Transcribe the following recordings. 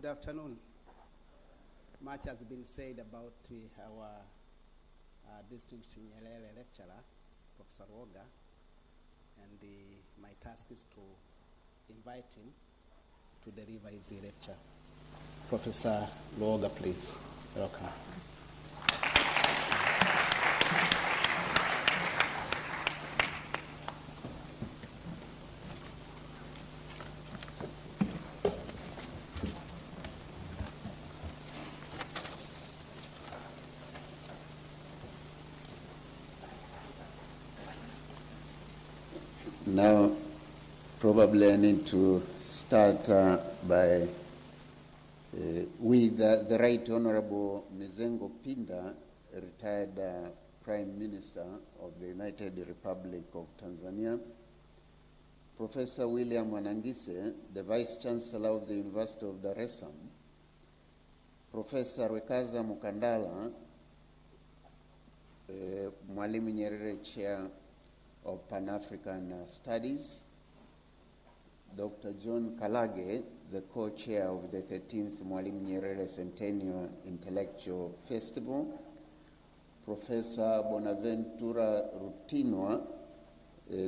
Good afternoon. Much has been said about our distinguished NYERERE lecturer, Professor Luoga, and my task is to invite him to deliver his lecture. Professor Luoga, please. Welcome. Now, probably I need to start with the Right Honorable Mizengo Pinda, retired Prime Minister of the United Republic of Tanzania, Professor William Wanangise, the Vice Chancellor of the University of Dar es Salaam, Professor Wekaza Mukandala, Mwalimu Nyerere Chair of Pan-African Studies, Dr. John Kalage, the co-chair of the 13th Mwalimu Nyerere Centennial Intellectual Festival, Professor Bonaventura Rutinwa,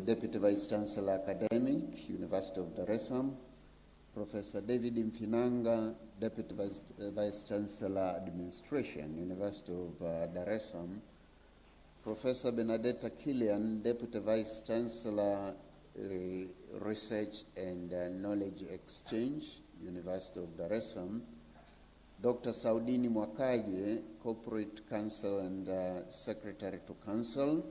Deputy Vice Chancellor Academic, University of Dar es Salaam, Professor David Mfinanga, Deputy Vice Chancellor Administration, University of Dar es Salaam, Professor Benedetta Killian, Deputy Vice Chancellor, Research and Knowledge Exchange, University of Dar es Salaam, Dr. Saudini Mwakaje, Corporate Counsel and Secretary to Council,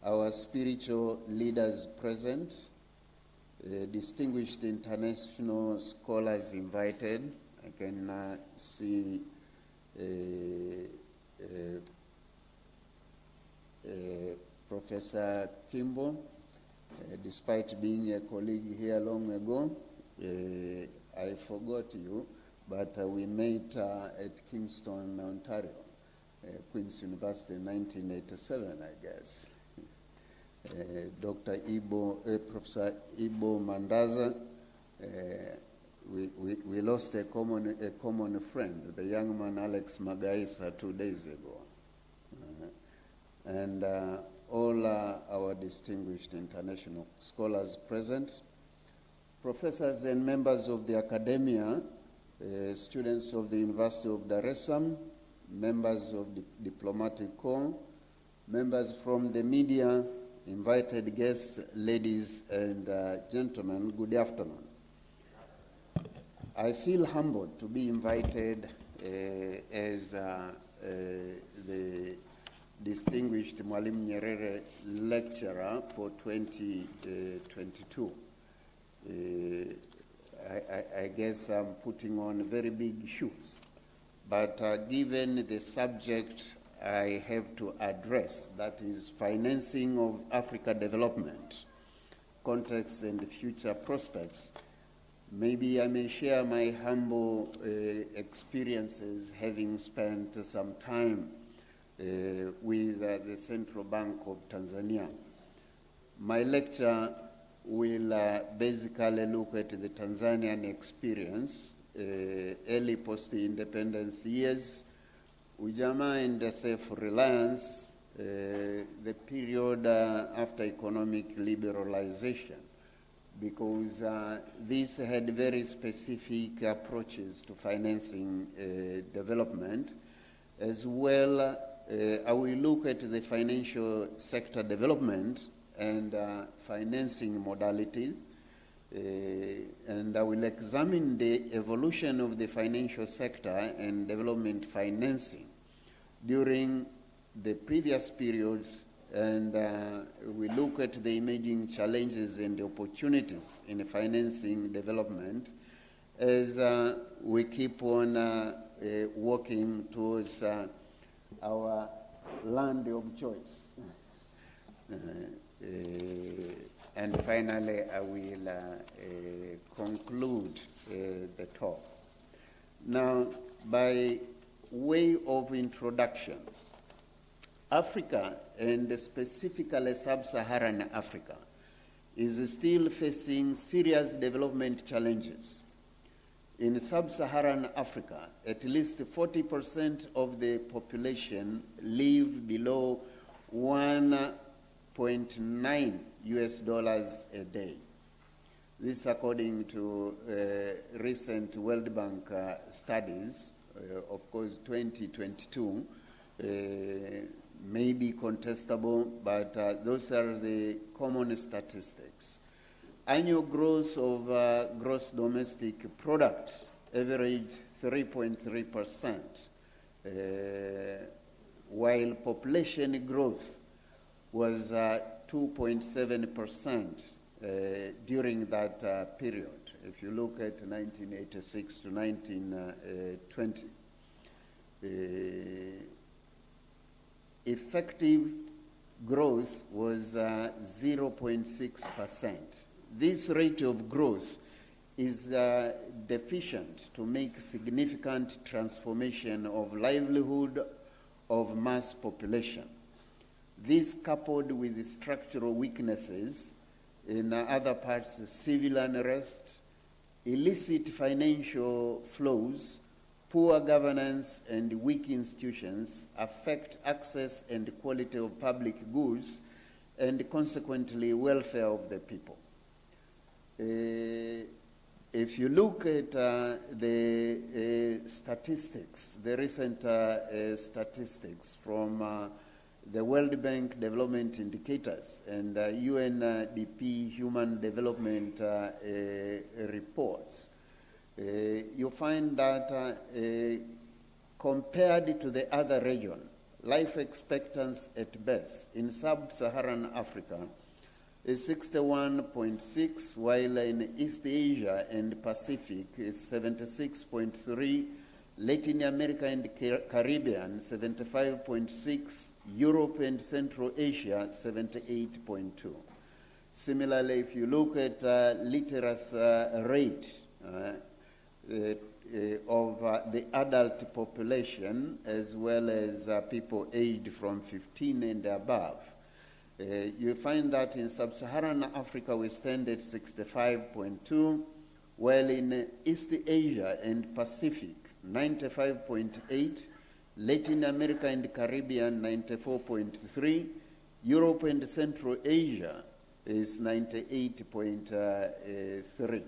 our spiritual leaders present, distinguished international scholars invited. I can see Professor Kimbo, despite being a colleague here long ago, I forgot you, but we met at Kingston, Ontario, Queen's University in 1987, I guess. Dr. Professor Ibo Mandaza, we lost a common friend, the young man Alex Magaisa, 2 days ago. And all our distinguished international scholars present, professors and members of the academia, students of the University of Dar es Salaam, members of the diplomatic corps, members from the media, invited guests, ladies and gentlemen, good afternoon. I feel humbled to be invited as the distinguished Mwalimu Nyerere lecturer for 2022. I guess I'm putting on very big shoes, but given the subject I have to address, that is financing of Africa development, context and future prospects, maybe I may share my humble experiences having spent some time with the Central Bank of Tanzania. My lecture will basically look at the Tanzanian experience, early post-independence years, Ujamaa and Self-Reliance, the period after economic liberalization, because this had very specific approaches to financing development, as well. I will look at the financial sector development and financing modalities, and I will examine the evolution of the financial sector and development financing during the previous periods, and we look at the emerging challenges and the opportunities in financing development as we keep on working towards our land of choice. And finally, I will conclude the talk. Now, by way of introduction, Africa, and specifically sub-Saharan Africa, is still facing serious development challenges. in sub-Saharan Africa, at least 40% of the population live below 1.9 US dollars a day. This according to recent World Bank studies. Of course, 2022 may be contestable, but those are the common statistics. Annual growth of gross domestic product averaged 3.3%, while population growth was 2.7% during that period, if you look at 1986 to 1920. Effective growth was 0.6%. This rate of growth is deficient to make significant transformation of livelihood of mass population. This, coupled with structural weaknesses in other parts, civil unrest, illicit financial flows, poor governance, and weak institutions affect access and quality of public goods and consequently welfare of the people. If you look at the statistics, the recent statistics from the World Bank Development Indicators and UNDP Human Development reports, you find that compared to the other region, life expectancy at best in sub-Saharan Africa is 61.6, while in East Asia and Pacific is 76.3, Latin America and Caribbean 75.6, Europe and Central Asia 78.2. Similarly, if you look at literacy rate of the adult population, as well as people aged from 15 and above, you find that in sub-Saharan Africa we stand at 65.2, while in East Asia and Pacific 95.8, Latin America and Caribbean 94.3, Europe and Central Asia is 98.3.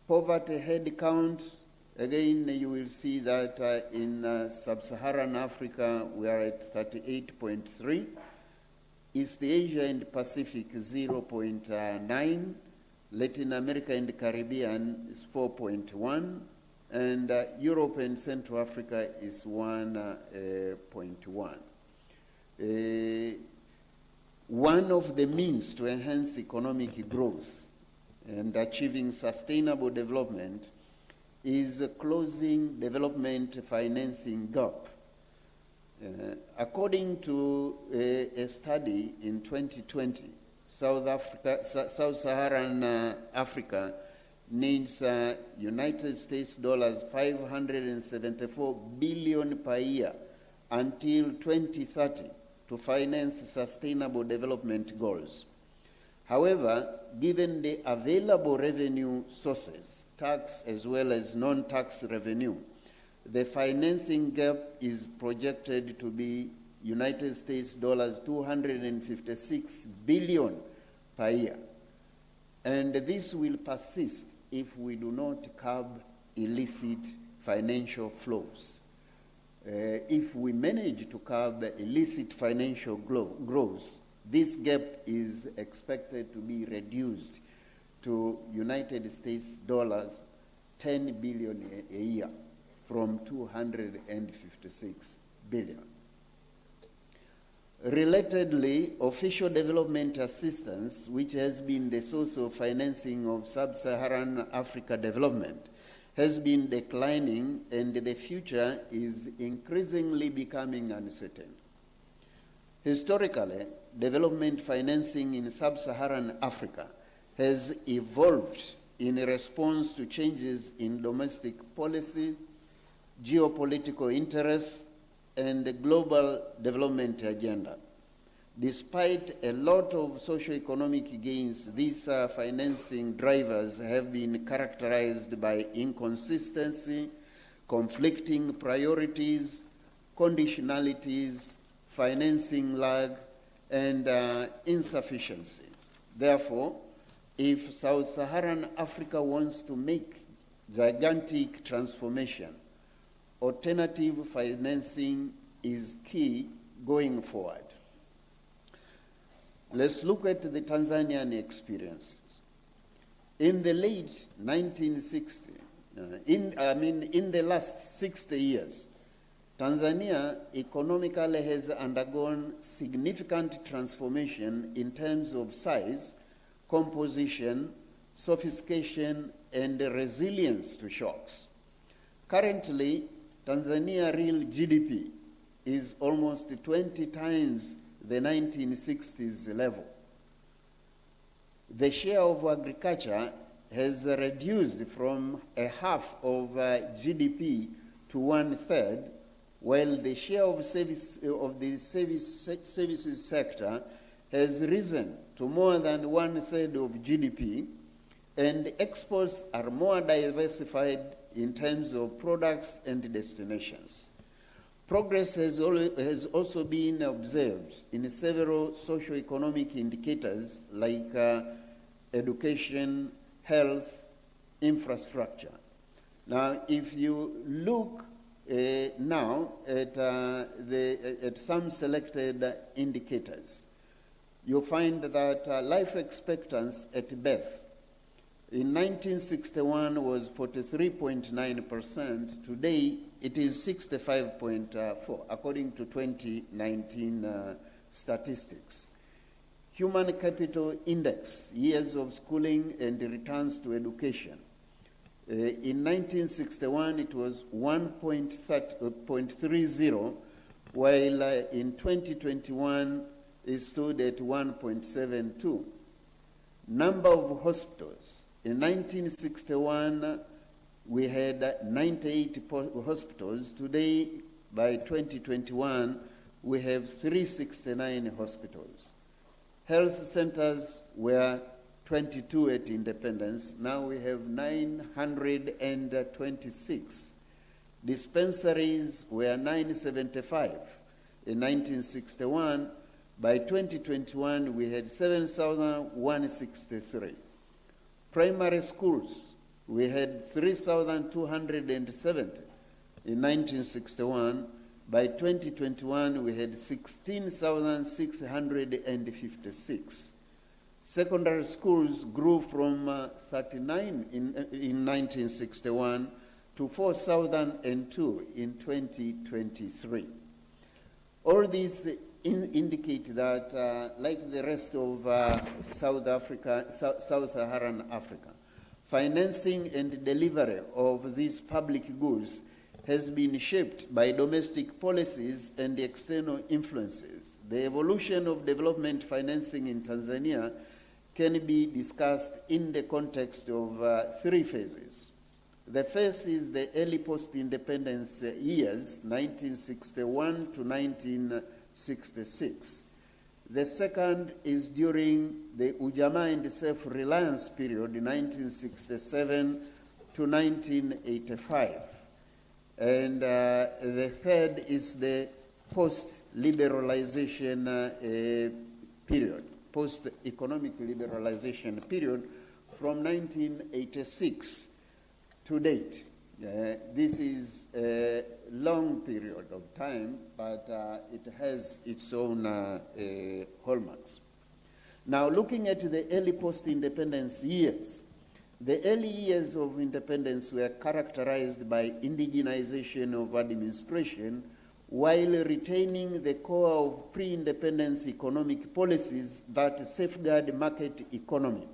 Poverty head count, again you will see that in sub-Saharan Africa we are at 38.3, East Asia and Pacific 0.9, Latin America and Caribbean is 4.1, and Europe and Central Africa is 1.1. One of the means to enhance economic growth and achieving sustainable development is closing development financing gap. According to a study in 2020, Sub-Saharan Africa needs United States dollars 574 billion per year until 2030 to finance sustainable development goals. However, given the available revenue sources, tax as well as non-tax revenue, the financing gap is projected to be United States dollars 256 billion per year. And this will persist if we do not curb illicit financial flows. If we manage to curb illicit financial growth, this gap is expected to be reduced to United States dollars 10 billion a year from 256 billion. Relatedly, official development assistance, which has been the source of financing of sub-Saharan Africa development, has been declining, and the future is increasingly becoming uncertain. Historically, development financing in sub-Saharan Africa has evolved in response to changes in domestic policy, geopolitical interests, and the global development agenda. Despite a lot of socio-economic gains, these financing drivers have been characterized by inconsistency, conflicting priorities, conditionalities, financing lag, and insufficiency. Therefore, if Sub-Saharan Africa wants to make gigantic transformation, alternative financing is key going forward. Let's look at the Tanzanian experiences. In the late 1960s, in the last 60 years, Tanzania economically has undergone significant transformation in terms of size, composition, sophistication, and resilience to shocks. Currently, Tanzania real GDP is almost 20 times the 1960s level. The share of agriculture has reduced from a half of GDP to 1/3, while the share of the services sector has risen to more than 1/3 of GDP, and exports are more diversified in terms of products and destinations. Progress has also been observed in several socio-economic indicators like education, health, infrastructure. Now, if you look now at some selected indicators, you'll find that life expectancy at birth in 1961 was 43.9%. Today, it is 65.4%, according to 2019 statistics. Human Capital Index, years of schooling and returns to education. In 1961, it was 1.30, while in 2021, it stood at 1.72. Number of hospitals. In 1961, we had 98 hospitals. Today, by 2021, we have 369 hospitals. Health centers were 22 at independence. Now we have 926. Dispensaries were 975 in 1961. By 2021, we had 7,163. Primary schools, we had 3,270 in 1961. By 2021, we had 16,656. Secondary schools grew from 39 in 1961 to 4,002 in 2023. All these indicate that, like the rest of Sub-Saharan Africa, financing and delivery of these public goods has been shaped by domestic policies and external influences. The evolution of development financing in Tanzania can be discussed in the context of three phases. The first is the early post-independence years, 1961 to 1966. The second is during the Ujamaa and Self-Reliance period, 1967 to 1985. And the third is the post-liberalization period, post-economic liberalization period from 1986 to date. This is a long period of time, but it has its own hallmarks. Now, looking at the early post-independence years, the early years of independence were characterized by indigenization of administration while retaining the core of pre-independence economic policies that safeguard market economy.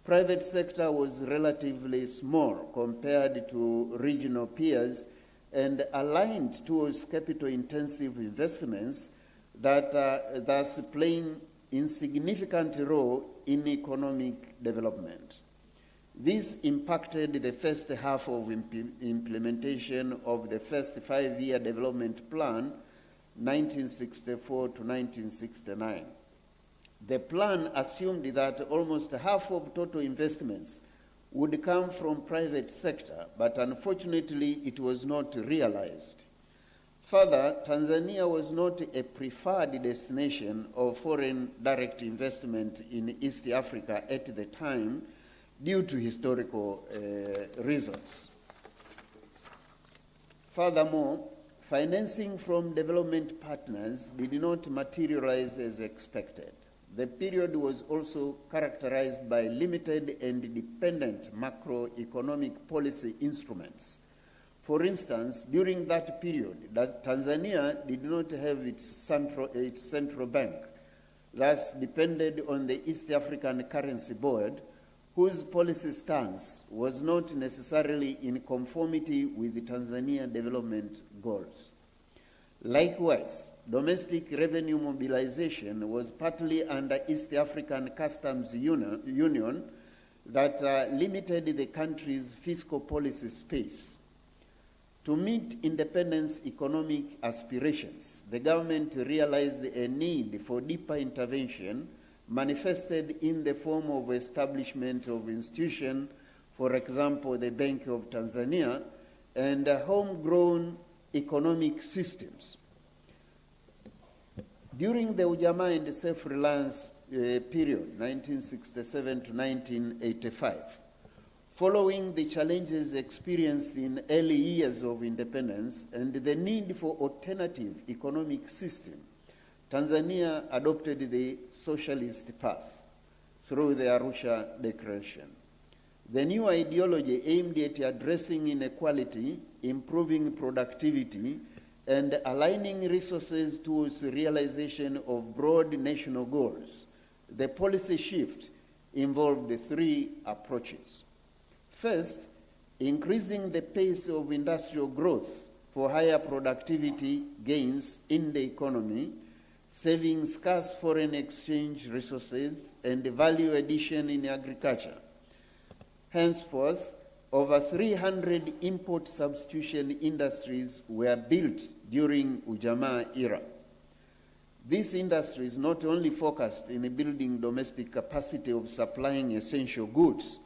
Private sector was relatively small compared to regional peers and aligned towards capital-intensive investments that thus playing insignificant role in economic development. This impacted the first half of implementation of the first 5-year development plan, 1964 to 1969. The plan assumed that almost half of total investments would come from private sector, but unfortunately it was not realized. Further, Tanzania was not a preferred destination of foreign direct investment in East Africa at the time due to historical reasons. Furthermore, financing from development partners did not materialize as expected. The period was also characterized by limited and dependent macroeconomic policy instruments. For instance, during that period, Tanzania did not have its central bank, thus depended on the East African Currency Board, whose policy stance was not necessarily in conformity with the Tanzania development goals. Likewise, domestic revenue mobilization was partly under East African Customs Union that limited the country's fiscal policy space. To meet independence economic aspirations, the government realized a need for deeper intervention manifested in the form of establishment of institutions, for example, the Bank of Tanzania, and homegrown economic systems. During the Ujamaa and Self-Reliance period, 1967 to 1985, following the challenges experienced in early years of independence and the need for alternative economic system, Tanzania adopted the socialist path through the Arusha Declaration. The new ideology aimed at addressing inequality, improving productivity, and aligning resources towards the realization of broad national goals. The policy shift involved three approaches. First, increasing the pace of industrial growth for higher productivity gains in the economy, saving scarce foreign exchange resources, and value addition in agriculture. Henceforth, over 300 import substitution industries were built during Ujamaa era. These industries not only focused in building domestic capacity of supplying essential goods,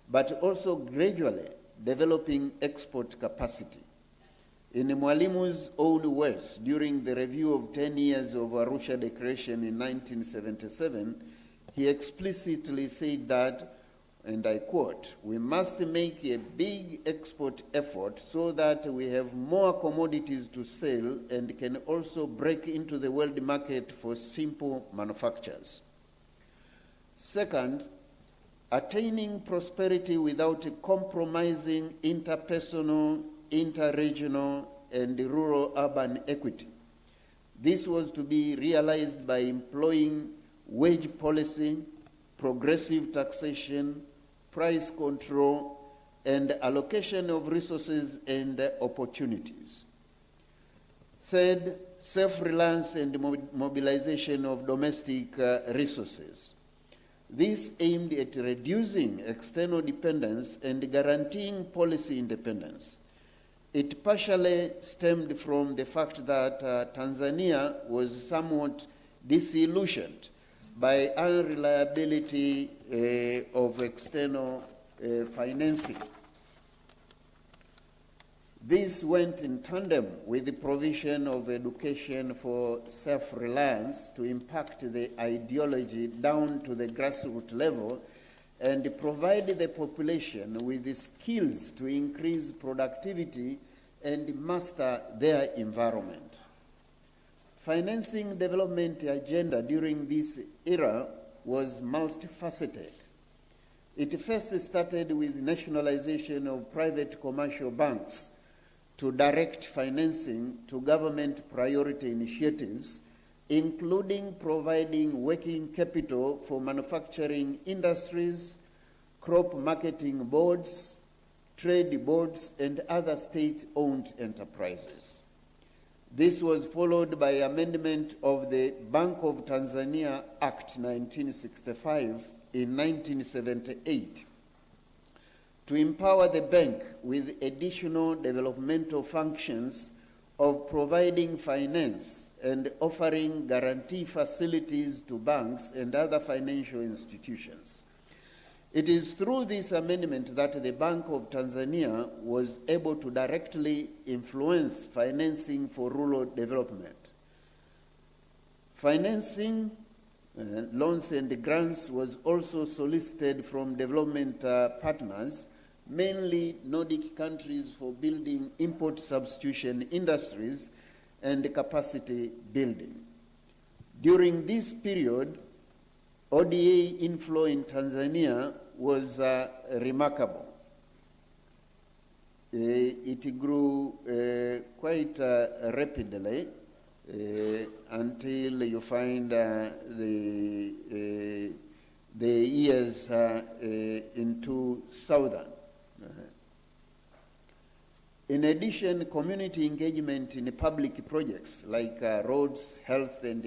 but also gradually developing export capacity. In Mwalimu's own words, during the review of 10 years of Arusha Declaration in 1977, he explicitly said that, and I quote, "We must make a big export effort so that we have more commodities to sell and can also break into the world market for simple manufactures." Second, attaining prosperity without compromising interpersonal, interregional, and rural-urban equity. This was to be realized by employing wage policy, progressive taxation, price control, and allocation of resources and opportunities. Third, self-reliance and mobilization of domestic resources. This aimed at reducing external dependence and guaranteeing policy independence. It partially stemmed from the fact that Tanzania was somewhat disillusioned by unreliability of external financing. This went in tandem with the provision of education for self-reliance to impact the ideology down to the grassroots level and provide the population with the skills to increase productivity and master their environment. Financing development agenda during this era was multifaceted. It first started with nationalization of private commercial banks to direct financing to government priority initiatives, including providing working capital for manufacturing industries, crop marketing boards, trade boards, and other state-owned enterprises. This was followed by amendment of the Bank of Tanzania Act 1965 in 1978 to empower the bank with additional developmental functions of providing finance and offering guarantee facilities to banks and other financial institutions. It is through this amendment that the Bank of Tanzania was able to directly influence financing for rural development. Financing, loans and grants was also solicited from development partners, mainly Nordic countries, for building import substitution industries and capacity building. During this period, ODA inflow in Tanzania was remarkable. It grew quite rapidly until you find the years in 2000. In addition, community engagement in public projects like roads, health, and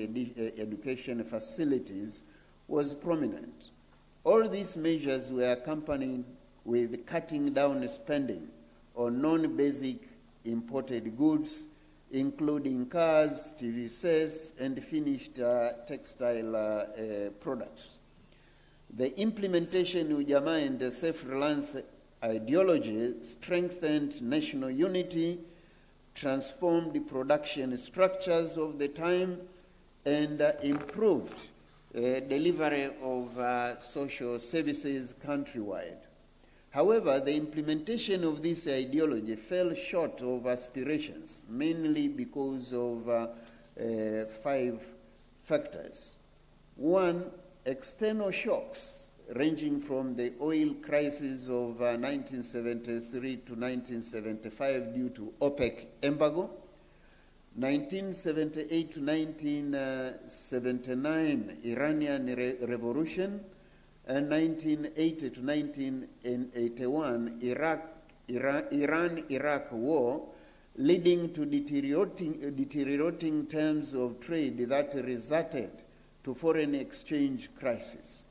education facilities was prominent. All these measures were accompanied with cutting down spending on non-basic imported goods, including cars, TV sets, and finished textile products. The implementation of Ujamaa and the Self-Reliance ideology strengthened national unity, transformed the production structures of the time, and improved delivery of social services countrywide. However, the implementation of this ideology fell short of aspirations, mainly because of 5 factors. 1, external shocks ranging from the oil crisis of 1973 to 1975 due to OPEC embargo, 1978 to 1979 Iranian revolution, and 1980 to 1981 Iran-Iraq war, leading to deteriorating terms of trade that resulted to foreign exchange crisis.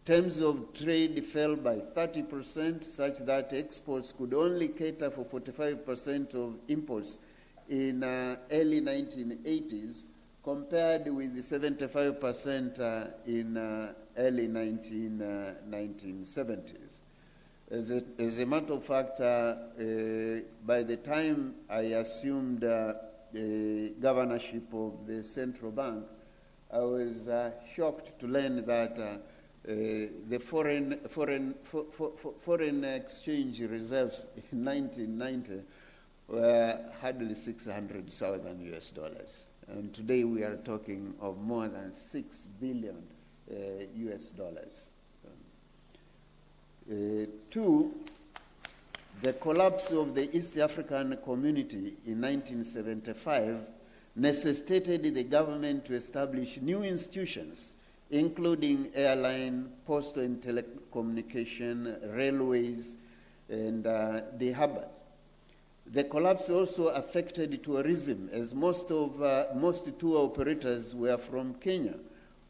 Terms of trade fell by 30%, such that exports could only cater for 45% of imports in early 1980s, compared with the 75% in early 1970s. As a matter of fact, by the time I assumed the governorship of the central bank, I was shocked to learn that the foreign exchange reserves in 1990 were hardly $600,000 US. And today we are talking of more than $6 billion US. 2, the collapse of the East African community in 1975 necessitated the government to establish new institutions, including airline, postal and telecommunication, railways, and the harbor. The collapse also affected tourism, as most tour operators were from Kenya.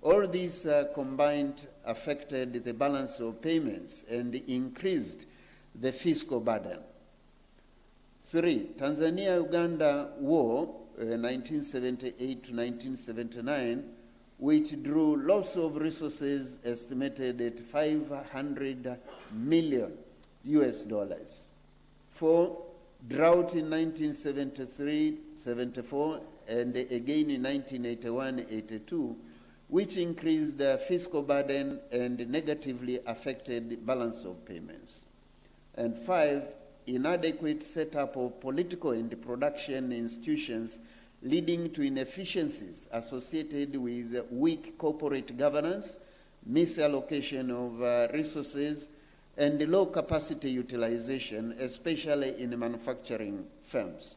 All these combined affected the balance of payments and increased the fiscal burden. 3, Tanzania-Uganda War, 1978 to 1979, which drew loss of resources estimated at $500 million US. 4, drought in 1973-74 and again in 1981-82, which increased the fiscal burden and negatively affected the balance of payments. And 5, inadequate setup of political and production institutions, leading to inefficiencies associated with weak corporate governance, misallocation of resources, and low capacity utilization, especially in manufacturing firms.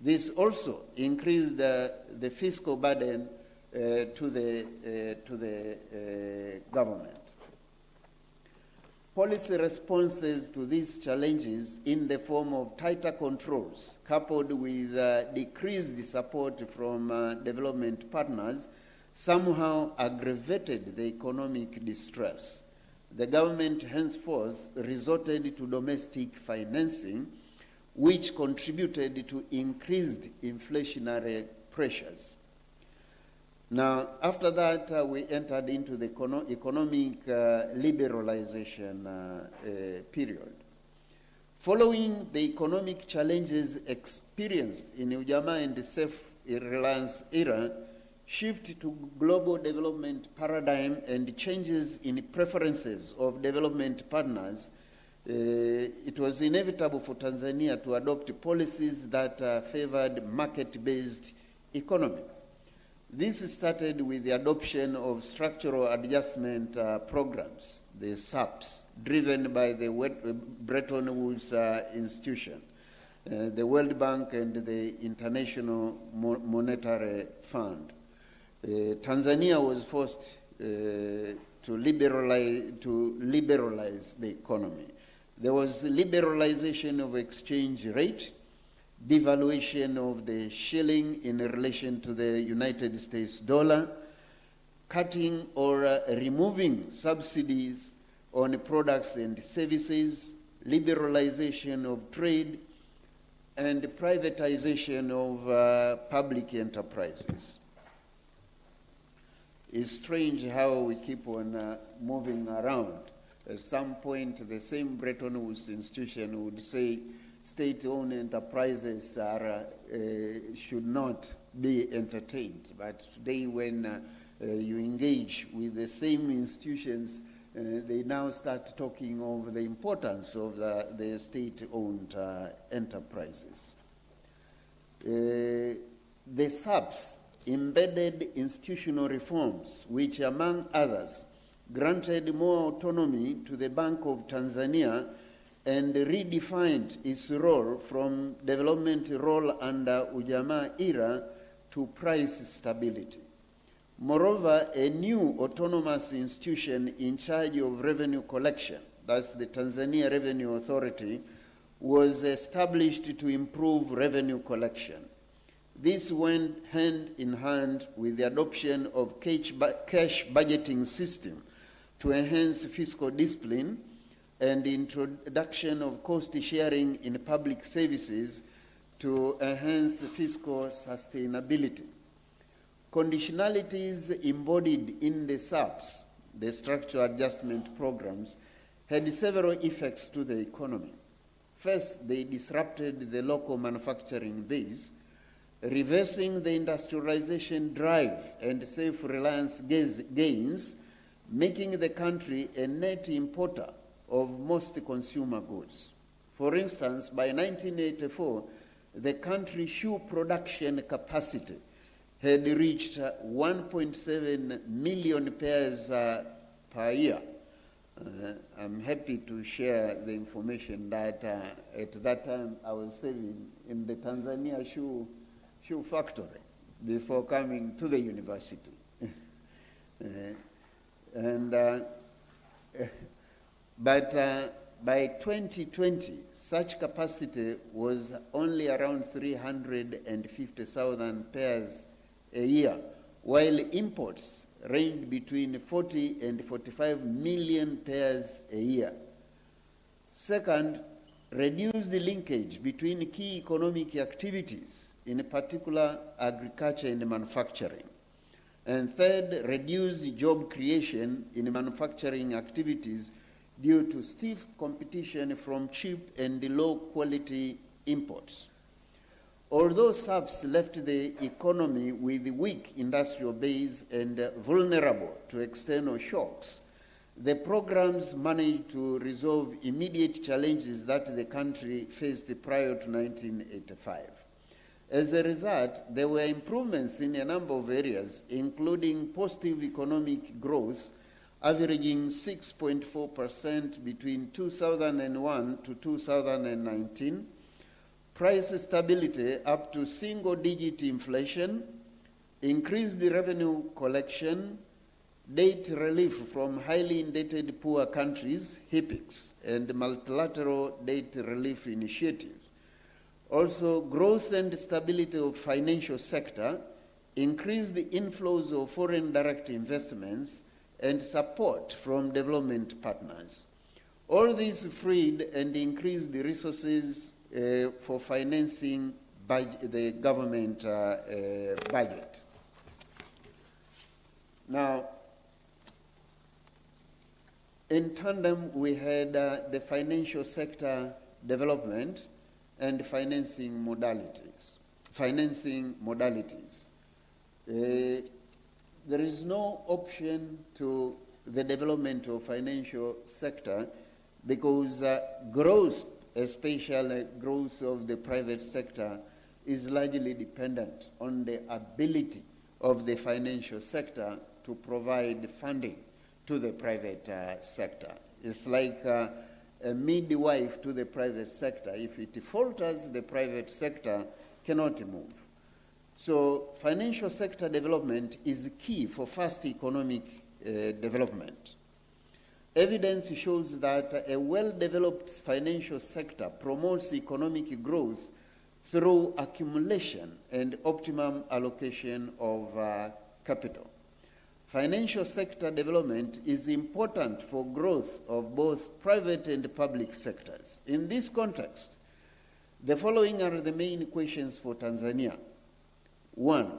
This also increased the fiscal burden to the government. Policy responses to these challenges in the form of tighter controls, coupled with decreased support from development partners, somehow aggravated the economic distress. The government henceforth resorted to domestic financing, which contributed to increased inflationary pressures. Now, after that, we entered into the economic liberalization period. Following the economic challenges experienced in Ujamaa and the Self-Reliance era, shift to global development paradigm and changes in preferences of development partners, it was inevitable for Tanzania to adopt policies that favored market-based economy. This started with the adoption of structural adjustment programs, the SAPs, driven by the Bretton Woods institution, the World Bank and the International Monetary Fund. Tanzania was forced to liberalize the economy. There was liberalization of exchange rate, devaluation of the shilling in relation to the United States dollar, cutting or removing subsidies on products and services, liberalization of trade, and privatization of public enterprises. It's strange how we keep on moving around. At some point, the same Bretton Woods institution would say state-owned enterprises should not be entertained. But today, when you engage with the same institutions, they now start talking of the importance of the state-owned enterprises. The SAPs embedded institutional reforms, which, among others, granted more autonomy to the Bank of Tanzania and redefined its role from development role under Ujamaa era to price stability. Moreover, a new autonomous institution in charge of revenue collection, that's the Tanzania Revenue Authority, was established to improve revenue collection. This went hand in hand with the adoption of cash budgeting system to enhance fiscal discipline and introduction of cost sharing in public services to enhance fiscal sustainability. Conditionalities embodied in the SAPs, the structural adjustment programs, had several effects to the economy. First, they disrupted the local manufacturing base, reversing the industrialization drive and self-reliance gains, making the country a net importer of most consumer goods. For instance, by 1984, the country's shoe production capacity had reached 1.7 million pairs per year. I'm happy to share the information that at that time I was serving in the Tanzania shoe factory before coming to the university. But by 2020, such capacity was only around 350,000 pairs a year, while imports ranged between 40 and 45 million pairs a year. Second, reduce the linkage between key economic activities, in particular agriculture and manufacturing. And third, reduce job creation in manufacturing activities due to stiff competition from cheap and low-quality imports. Although SAPs left the economy with a weak industrial base and vulnerable to external shocks, the programs managed to resolve immediate challenges that the country faced prior to 1985. As a result, there were improvements in a number of areas, including positive economic growth, averaging 6.4% between 2001 to 2019, price stability up to single-digit inflation, increased revenue collection, debt relief from highly indebted poor countries, HIPICs, and multilateral debt relief initiatives. Also, growth and stability of financial sector, increased inflows of foreign direct investments, and support from development partners. All these freed and increased the resources for financing the government budget. Now, in tandem, we had the financial sector development and financing modalities. There is no option to the development of financial sector because growth, especially growth of the private sector, is largely dependent on the ability of the financial sector to provide funding to the private sector. It's like a midwife to the private sector. If it falters, the private sector cannot move. So financial sector development is key for fast economic development. Evidence shows that a well-developed financial sector promotes economic growth through accumulation and optimum allocation of capital. Financial sector development is important for growth of both private and public sectors. In this context, the following are the main questions for Tanzania. 1.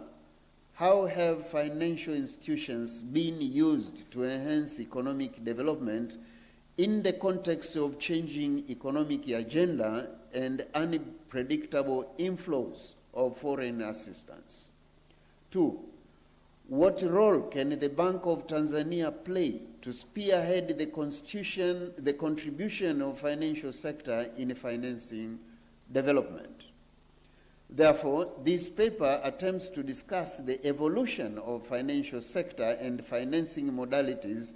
How have financial institutions been used to enhance economic development in the context of changing economic agenda and unpredictable inflows of foreign assistance? 2. What role can the Bank of Tanzania play to spearhead the contribution of financial sector in financing development? Therefore, this paper attempts to discuss the evolution of financial sector and financing modalities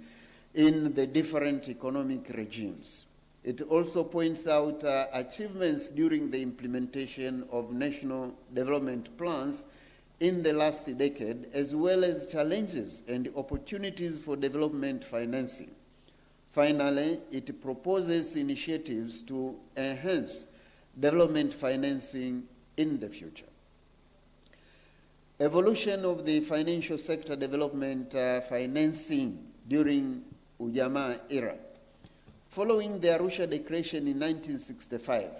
in the different economic regimes. It also points out achievements during the implementation of national development plans in the last decade, as well as challenges and opportunities for development financing. Finally, it proposes initiatives to enhance development financing in the future. Evolution of the financial sector development financing during Ujamaa era. Following the Arusha Declaration in 1965,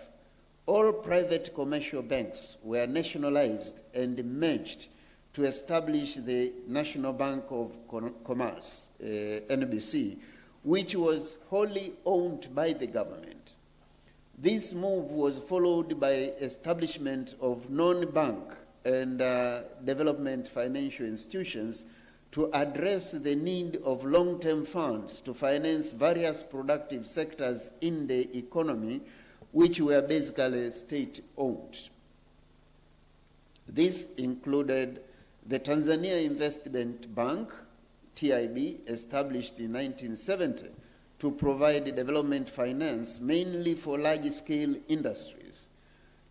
all private commercial banks were nationalized and merged to establish the National Bank of Commerce, NBC, which was wholly owned by the government. This move was followed by establishment of non-bank and development financial institutions to address the need of long-term funds to finance various productive sectors in the economy, which were basically state-owned. This included the Tanzania Investment Bank, TIB, established in 1970 to provide development finance mainly for large-scale industries.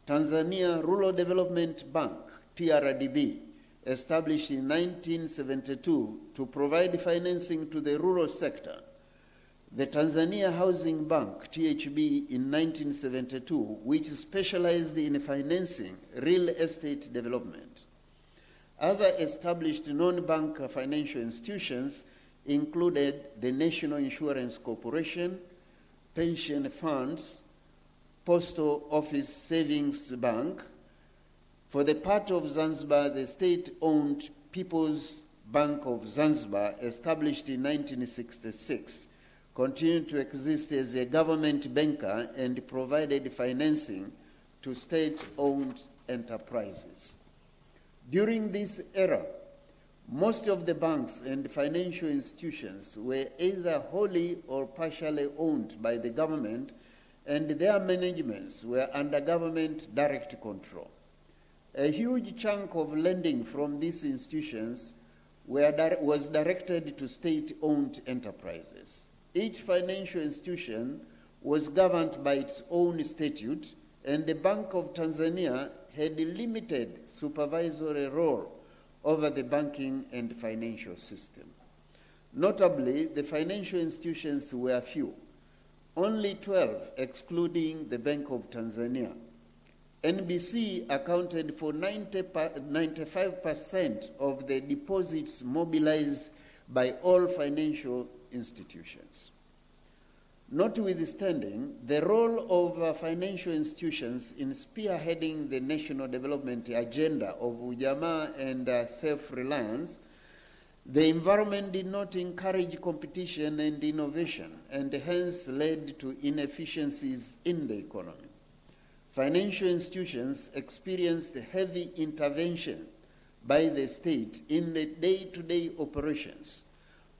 Tanzania Rural Development Bank, TRDB, established in 1972 to provide financing to the rural sector. The Tanzania Housing Bank, THB, in 1972, which specialized in financing real estate development. Other established non-bank financial institutions included the National Insurance Corporation, pension funds, Postal Office Savings Bank. For the part of Zanzibar, the state-owned People's Bank of Zanzibar, established in 1966, continued to exist as a government banker and provided financing to state-owned enterprises. During this era, most of the banks and financial institutions were either wholly or partially owned by the government, and their managements were under government direct control. A huge chunk of lending from these institutions was directed to state-owned enterprises. Each financial institution was governed by its own statute, and the Bank of Tanzania had a limited supervisory role over the banking and financial system. Notably, the financial institutions were few, only 12 excluding the Bank of Tanzania. NBC accounted for 95% of the deposits mobilized by all financial institutions. Notwithstanding the role of financial institutions in spearheading the national development agenda of Ujamaa and self-reliance, the environment did not encourage competition and innovation, and hence led to inefficiencies in the economy. Financial institutions experienced heavy intervention by the state in the day-to-day operations,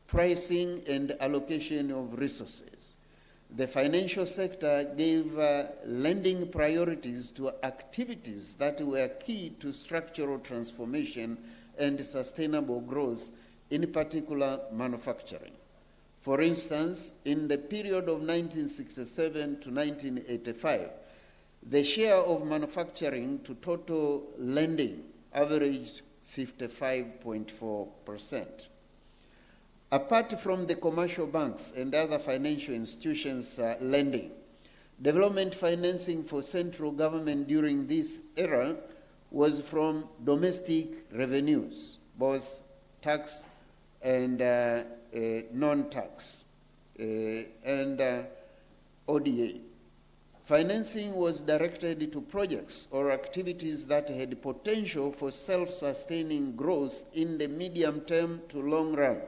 pricing and allocation of resources. The financial sector gave lending priorities to activities that were key to structural transformation and sustainable growth, in particular manufacturing. For instance, in the period of 1967 to 1985, the share of manufacturing to total lending averaged 55.4%. Apart from the commercial banks and other financial institutions lending, development financing for central government during this era was from domestic revenues, both tax and non-tax, and ODA. Financing was directed to projects or activities that had potential for self-sustaining growth in the medium term to long run,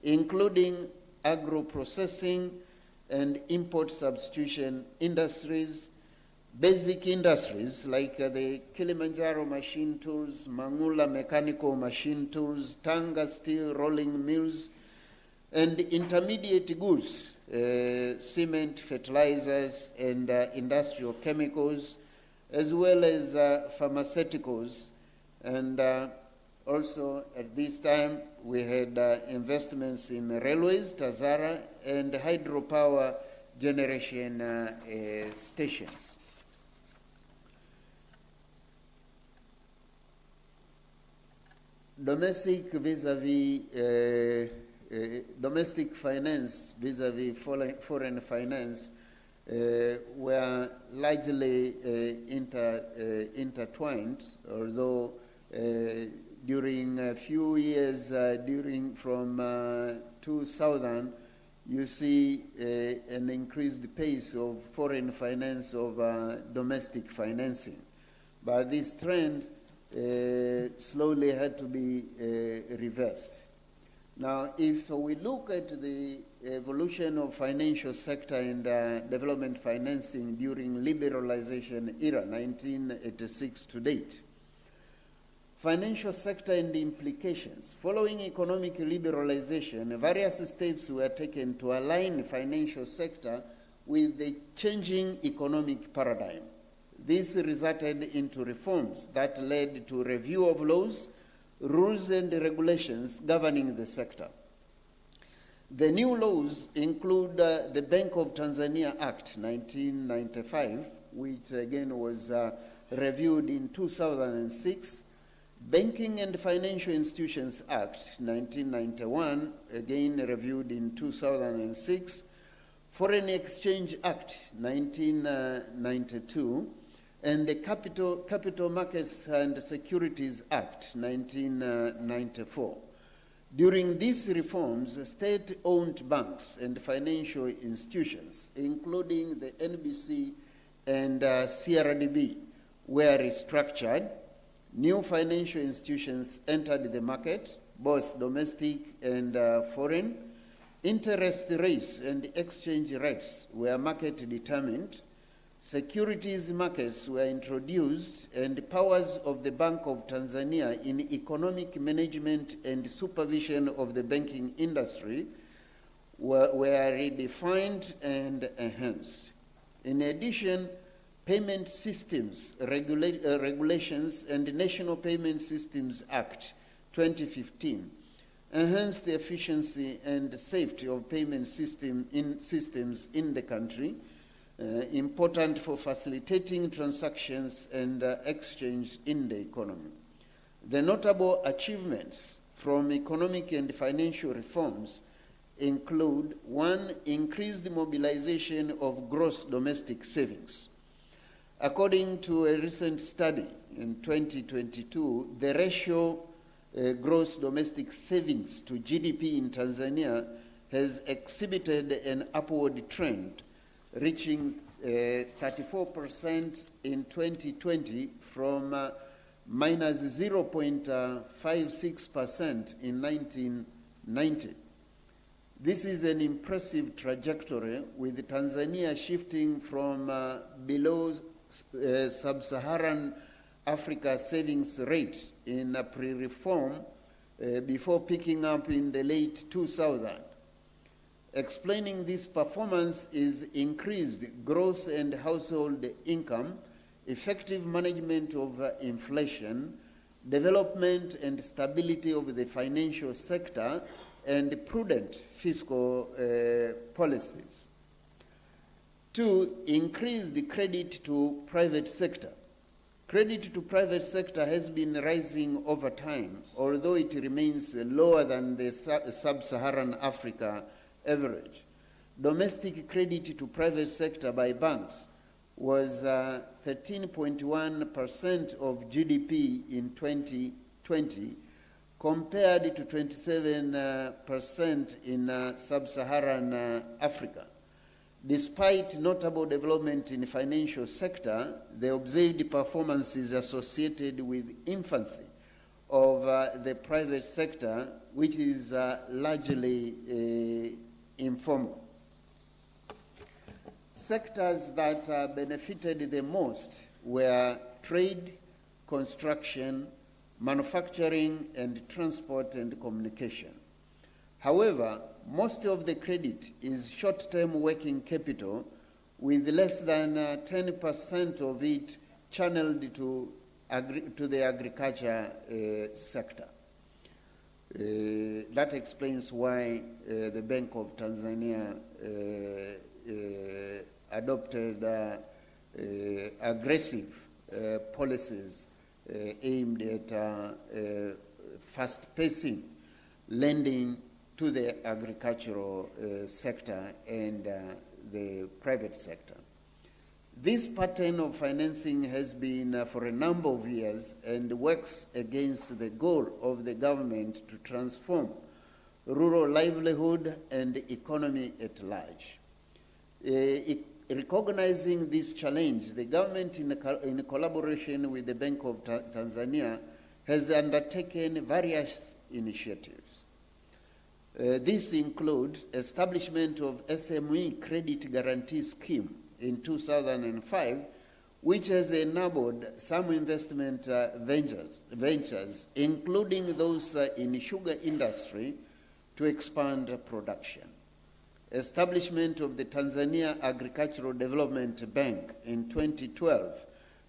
including agro-processing and import substitution industries, basic industries like the Kilimanjaro machine tools, Mangula mechanical machine tools, Tanga steel rolling mills, and intermediate goods, cement, fertilizers, and industrial chemicals, as well as pharmaceuticals. And also at this time, we had investments in railways, Tazara, and hydropower generation stations. Domestic vis-a-vis domestic finance vis-a-vis foreign finance were largely intertwined, although during a few years from 2000, you see an increased pace of foreign finance over domestic financing. But this trend slowly had to be reversed. Now, if we look at the evolution of financial sector and development financing during liberalization era, 1986 to date, financial sector and the implications. Following economic liberalization, various steps were taken to align financial sector with the changing economic paradigm. This resulted into reforms that led to review of laws, rules and regulations governing the sector. The new laws include the Bank of Tanzania Act 1995, which again was reviewed in 2006, Banking and Financial Institutions Act 1991, again reviewed in 2006, Foreign Exchange Act 1992, and the Capital Markets and Securities Act 1994. During these reforms, state-owned banks and financial institutions, including the NBC and CRDB, were restructured. New financial institutions entered the market, both domestic and foreign. Interest rates and exchange rates were market determined. Securities markets were introduced, and powers of the Bank of Tanzania in economic management and supervision of the banking industry were redefined and enhanced. In addition, Payment Systems Regulations and National Payment Systems Act 2015 enhanced the efficiency and safety of payment systems in the country, important for facilitating transactions and exchange in the economy. The notable achievements from economic and financial reforms include: 1, increased mobilization of gross domestic savings. According to a recent study in 2022, the ratio gross domestic savings to GDP in Tanzania has exhibited an upward trend, reaching 34% in 2020 from minus 0.56% in 1990. This is an impressive trajectory, with Tanzania shifting from below sub-Saharan Africa savings rate in pre-reform before picking up in the late 2000s. Explaining this performance is increased gross and household income, effective management of inflation, development and stability of the financial sector, and prudent fiscal policies. 2, increase the credit to private sector. Credit to private sector has been rising over time, although it remains lower than the sub-Saharan Africa average. Domestic credit to private sector by banks was 13.1% of GDP in 2020, compared to 27% in sub-Saharan Africa. Despite notable development in the financial sector, the observed performance is associated with infancy of the private sector, which is largely informal. Sectors that benefited the most were trade, construction, manufacturing, and transport and communication. However, most of the credit is short-term working capital, with less than 10% of it channeled to the agriculture sector. That explains why the Bank of Tanzania adopted aggressive policies aimed at fast-pacing lending to the agricultural sector and the private sector. This pattern of financing has been for a number of years and works against the goal of the government to transform rural livelihood and economy at large. Recognizing this challenge, the government, in collaboration with the Bank of Tanzania, has undertaken various initiatives. These include establishment of SME Credit Guarantee Scheme in 2005, which has enabled some investment ventures, including those in the sugar industry, to expand production. Establishment of the Tanzania Agricultural Development Bank in 2012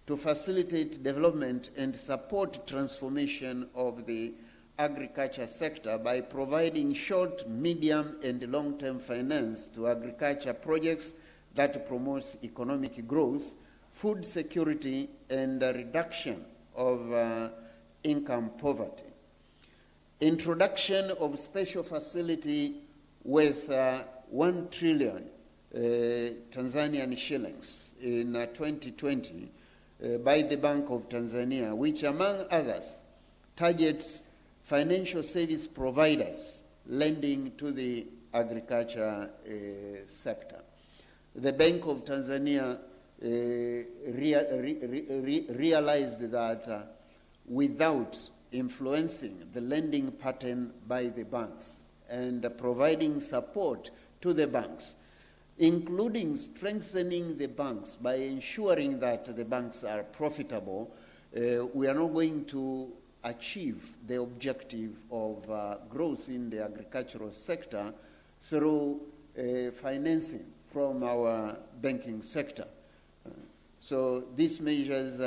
to facilitate development and support transformation of the agriculture sector by providing short, medium, and long-term finance to agriculture projects that promotes economic growth, food security, and a reduction of income poverty. Introduction of special facility with 1 trillion Tanzanian shillings in 2020 by the Bank of Tanzania, which among others targets financial service providers lending to the agriculture sector. The Bank of Tanzania realized that without influencing the lending pattern by the banks and providing support to the banks, including strengthening the banks by ensuring that the banks are profitable, we are not going to achieve the objective of growth in the agricultural sector through financing from our banking sector. So these measures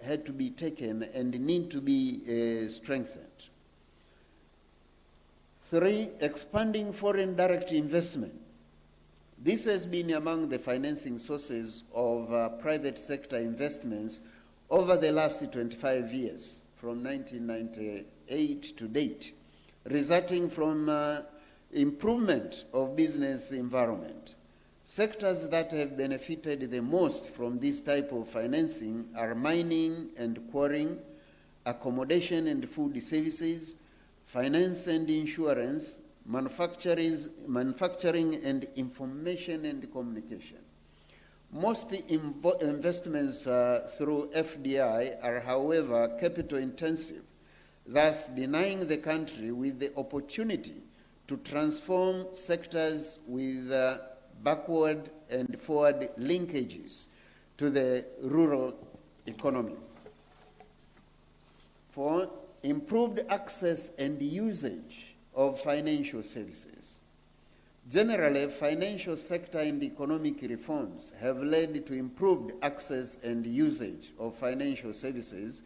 had to be taken and need to be strengthened. 3, expanding foreign direct investment. This has been among the financing sources of private sector investments over the last 25 years, from 1998 to date, resulting from improvement of business environment. Sectors that have benefited the most from this type of financing are mining and quarrying, accommodation and food services, finance and insurance, manufacturing and information and communication. Most investments through FDI are, however, capital intensive, thus denying the country with the opportunity to transform sectors with backward and forward linkages to the rural economy. For improved access and usage of financial services. Generally, financial sector and economic reforms have led to improved access and usage of financial services,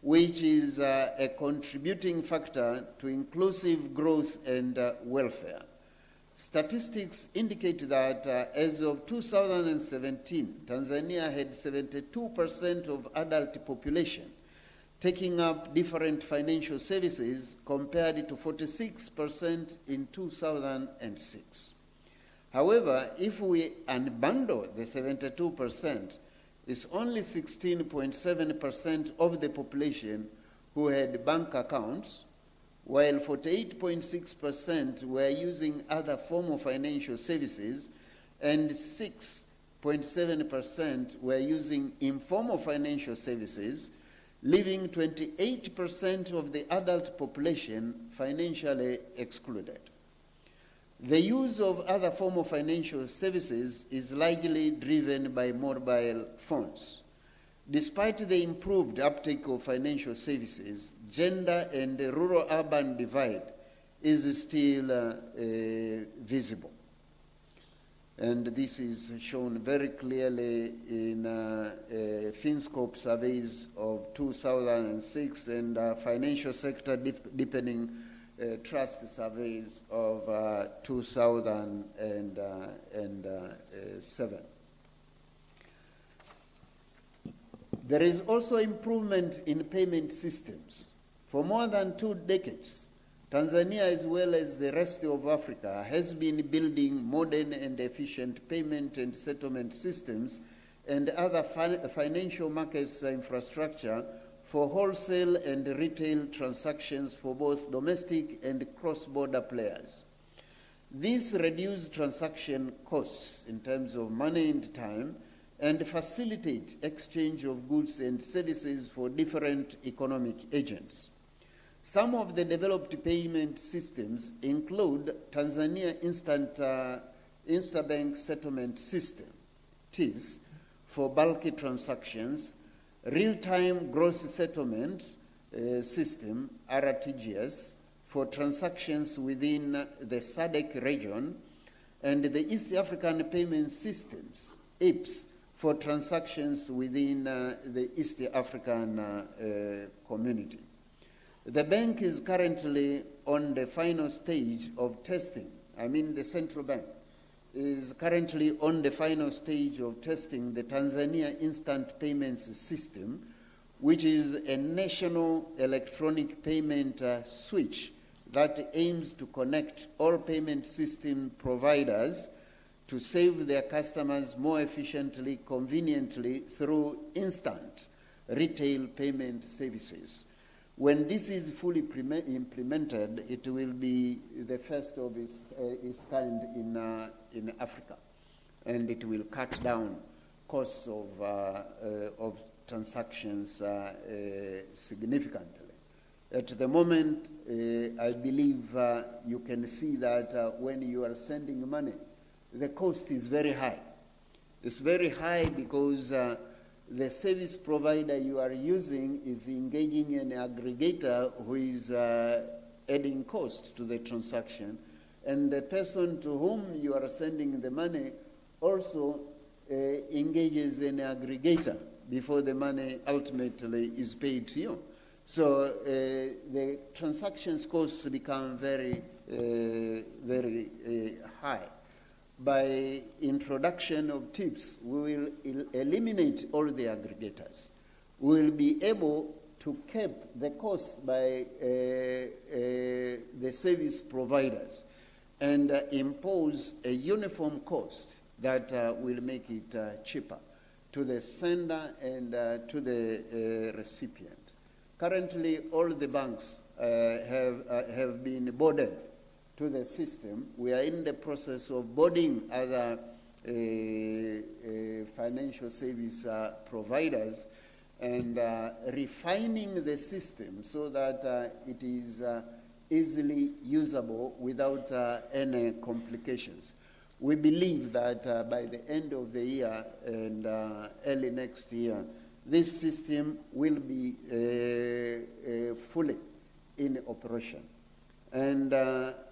which is a contributing factor to inclusive growth and welfare. Statistics indicate that as of 2017, Tanzania had 72% of adult population taking up different financial services compared to 46% in 2006. However, if we unbundle the 72%, it's only 16.7% of the population who had bank accounts, while 48.6% were using other form of financial services, and 6.7% were using informal financial services, leaving 28% of the adult population financially excluded. The use of other form of financial services is largely driven by mobile phones. Despite the improved uptake of financial services, gender and the rural-urban divide is still visible. And this is shown very clearly in FinScope surveys of 2006 and financial sector deepening trust surveys of 2007. There is also improvement in payment systems. For more than 2 decades, Tanzania, as well as the rest of Africa, has been building modern and efficient payment and settlement systems and other financial markets infrastructure for wholesale and retail transactions for both domestic and cross-border players. These reduce transaction costs in terms of money and time and facilitate exchange of goods and services for different economic agents. Some of the developed payment systems include Tanzania Interbank Settlement System, TIS, for bulky transactions, Real-Time Gross Settlement System, RTGS, for transactions within the SADC region, and the East African Payment Systems, EAPS, for transactions within the East African community. The bank is currently on the final stage of testing. The central bank is currently on the final stage of testing the Tanzania Instant Payments System, which is a national electronic payment switch that aims to connect all payment system providers to serve their customers more efficiently, conveniently through instant retail payment services. When this is fully implemented, it will be the first of its kind in Africa, and it will cut down costs of transactions significantly. At the moment, I believe you can see that when you are sending money, the cost is very high. It's very high because the service provider you are using is engaging an aggregator who is adding cost to the transaction, and the person to whom you are sending the money also engages an aggregator before the money ultimately is paid to you. So the transactions costs become very, very high. By introduction of TIPS, we will eliminate all the aggregators. We will be able to cap the costs by the service providers and impose a uniform cost that will make it cheaper to the sender and to the recipient. Currently, all the banks have been burdened to the system. We are in the process of boarding other financial service providers and refining the system so that it is easily usable without any complications. We believe that by the end of the year and early next year, this system will be fully in operation. And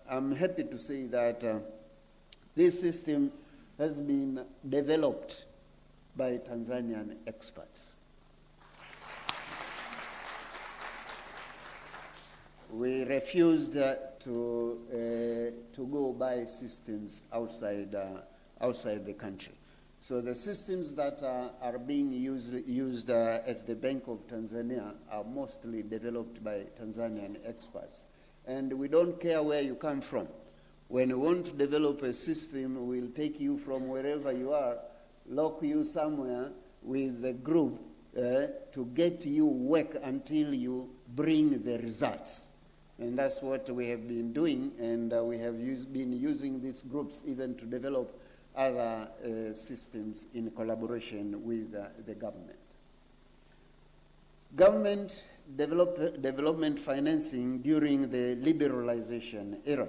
I'm happy to say that this system has been developed by Tanzanian experts. We refused to go buy systems outside the country. So the systems that are being used at the Bank of Tanzania are mostly developed by Tanzanian experts. And we don't care where you come from. When we want to develop a system, we'll take you from wherever you are, lock you somewhere with a group to get you work until you bring the results. And that's what we have been doing, and we have been using these groups even to develop other systems in collaboration with the government. Government development financing during the liberalization era.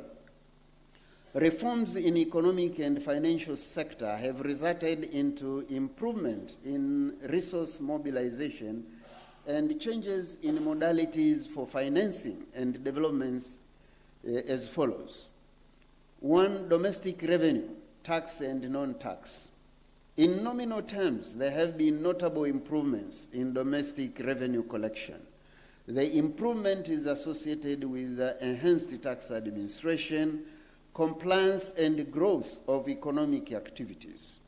Reforms in economic and financial sector have resulted into improvement in resource mobilization and changes in modalities for financing and developments as follows. 1, domestic revenue, tax and non-tax. In nominal terms, there have been notable improvements in domestic revenue collection. The improvement is associated with enhanced tax administration, compliance, and growth of economic activities.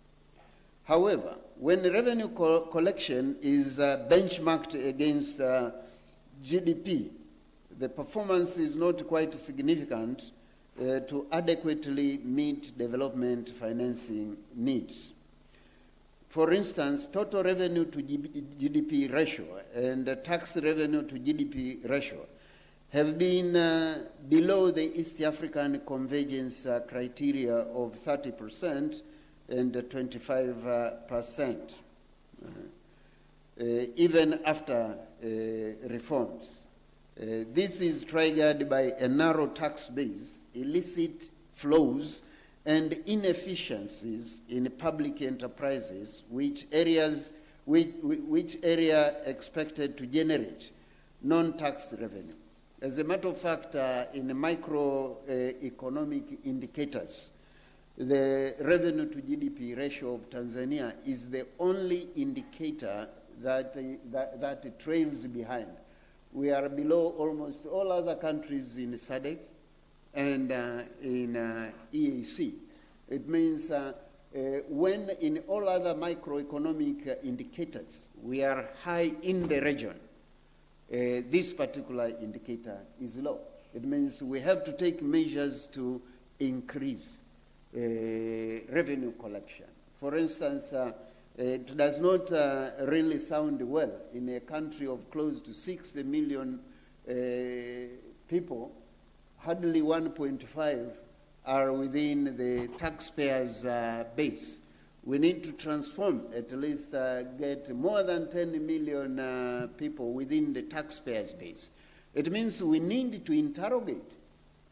However, when revenue collection is benchmarked against GDP, the performance is not quite significant to adequately meet development financing needs. For instance, total revenue to GDP ratio and tax revenue to GDP ratio have been below the East African convergence criteria of 30% and 25%, even after reforms. This is triggered by a narrow tax base, illicit flows, and inefficiencies in public enterprises, which area expected to generate non-tax revenue. As a matter of fact, in microeconomic indicators, the revenue to GDP ratio of Tanzania is the only indicator that trails behind. We are below almost all other countries in SADC and in EAC. It means when in all other microeconomic indicators we are high in the region, this particular indicator is low. It means we have to take measures to increase revenue collection. For instance, it does not really sound well in a country of close to 60 million people. Hardly 1.5 are within the taxpayers' base. We need to transform, at least get more than 10 million people within the taxpayers' base. It means we need to interrogate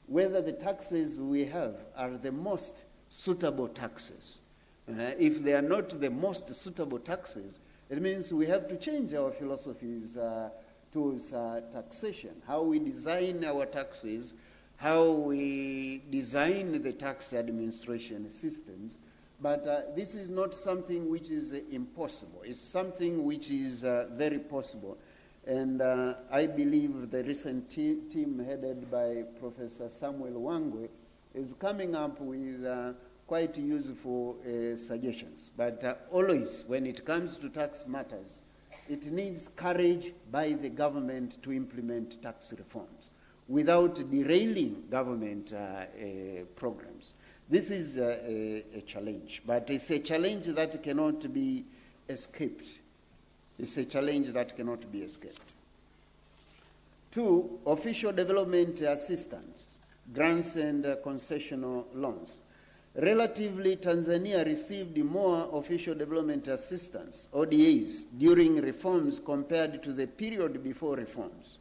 whether the taxes we have are the most suitable taxes. If they are not the most suitable taxes, it means we have to change our philosophies towards taxation, how we design our taxes, how we design the tax administration systems. But this is not something which is impossible. It's something which is very possible. And I believe the recent team headed by Professor Samuel Wangwe is coming up with quite useful suggestions. But always, when it comes to tax matters, it needs courage by the government to implement tax reforms without derailing government programs. This is a challenge, but it's a challenge that cannot be escaped. It's a challenge that cannot be escaped. 2, official development assistance grants and concessional loans. Relatively, Tanzania received more official development assistance, ODAs, during reforms compared to the period before reforms.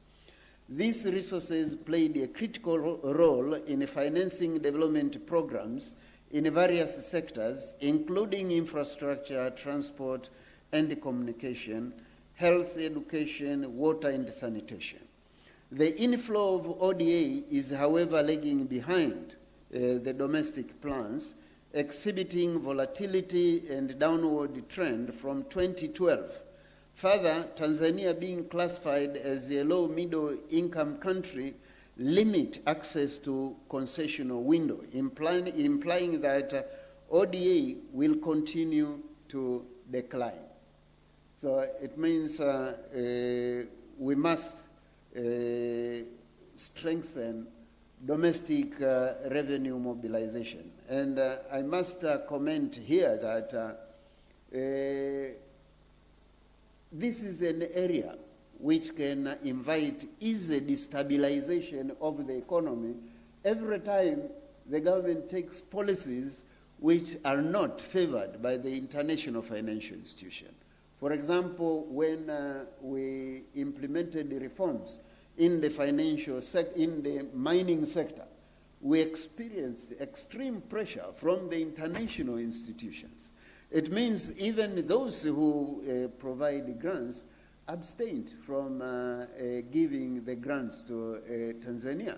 These resources played a critical role in financing development programs in various sectors, including infrastructure, transport and communication, health, education, water and sanitation. The inflow of ODA is, however, lagging behind the domestic plans, exhibiting volatility and downward trend from 2012. Further, Tanzania being classified as a low-middle income country limit access to concessional window, implying that ODA will continue to decline. So it means we must strengthen domestic revenue mobilization. And I must comment here that this is an area which can invite easy destabilization of the economy every time the government takes policies which are not favored by the international financial institution. For example, when we implemented the reforms in the in the mining sector, we experienced extreme pressure from the international institutions. It means even those who provide grants abstained from giving the grants to Tanzania,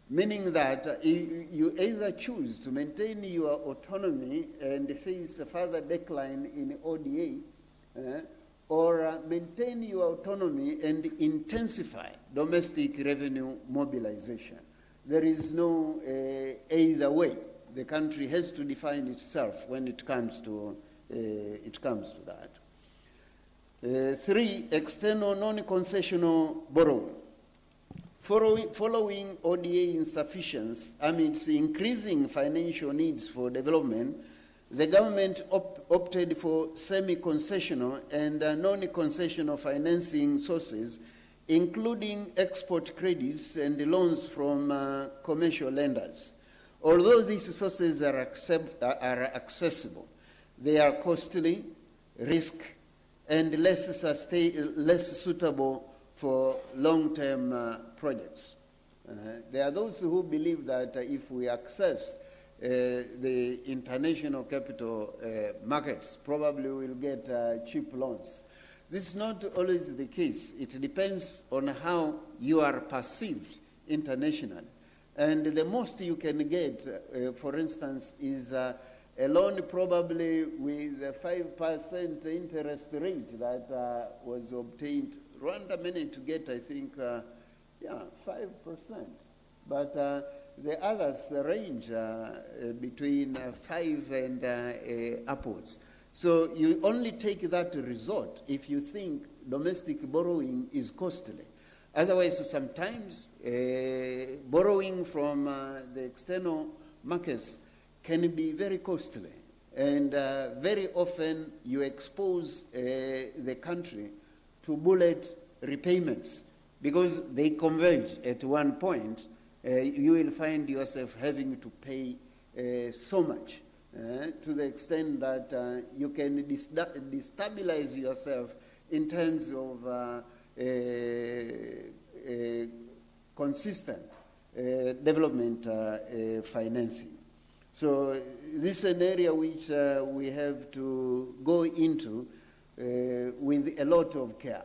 meaning that you either choose to maintain your autonomy and face a further decline in ODA, or maintain your autonomy and intensify domestic revenue mobilization. There is no either way. The country has to define itself when it comes to that. 3, external non-concessional borrowing. Following ODA insufficiency amidst increasing financial needs for development, the government opted for semi-concessional and non-concessional financing sources, including export credits and loans from commercial lenders. Although these sources are accessible, they are costly, risky, and less suitable for long-term projects. There are those who believe that if we access the international capital markets, probably we'll get cheap loans. This is not always the case. It depends on how you are perceived internationally. And the most you can get, for instance, is a loan probably with a 5% interest rate that was obtained. Rwanda managed to get, I think, 5%. But the others range between 5 and upwards. So you only take that resort if you think domestic borrowing is costly. Otherwise, sometimes borrowing from the external markets can be very costly. And very often you expose the country to bullet repayments because they converge at one point. You will find yourself having to pay so much to the extent that you can destabilize yourself in terms of consistent development financing. So this is an area which we have to go into with a lot of care,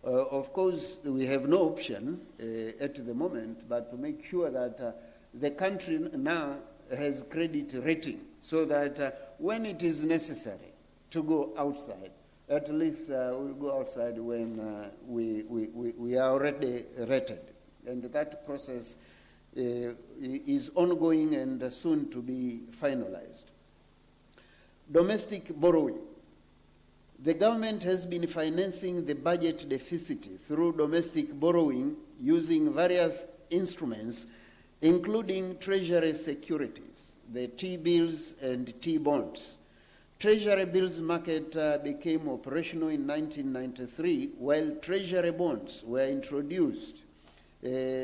Of course, we have no option at the moment but to make sure that the country now has credit rating so that when it is necessary to go outside, at least we'll go outside when we are already rated. And that process is ongoing and soon to be finalized. Domestic borrowing. The government has been financing the budget deficit through domestic borrowing using various instruments, including treasury securities, the T-bills and T-bonds. Treasury bills market became operational in 1993, while treasury bonds were introduced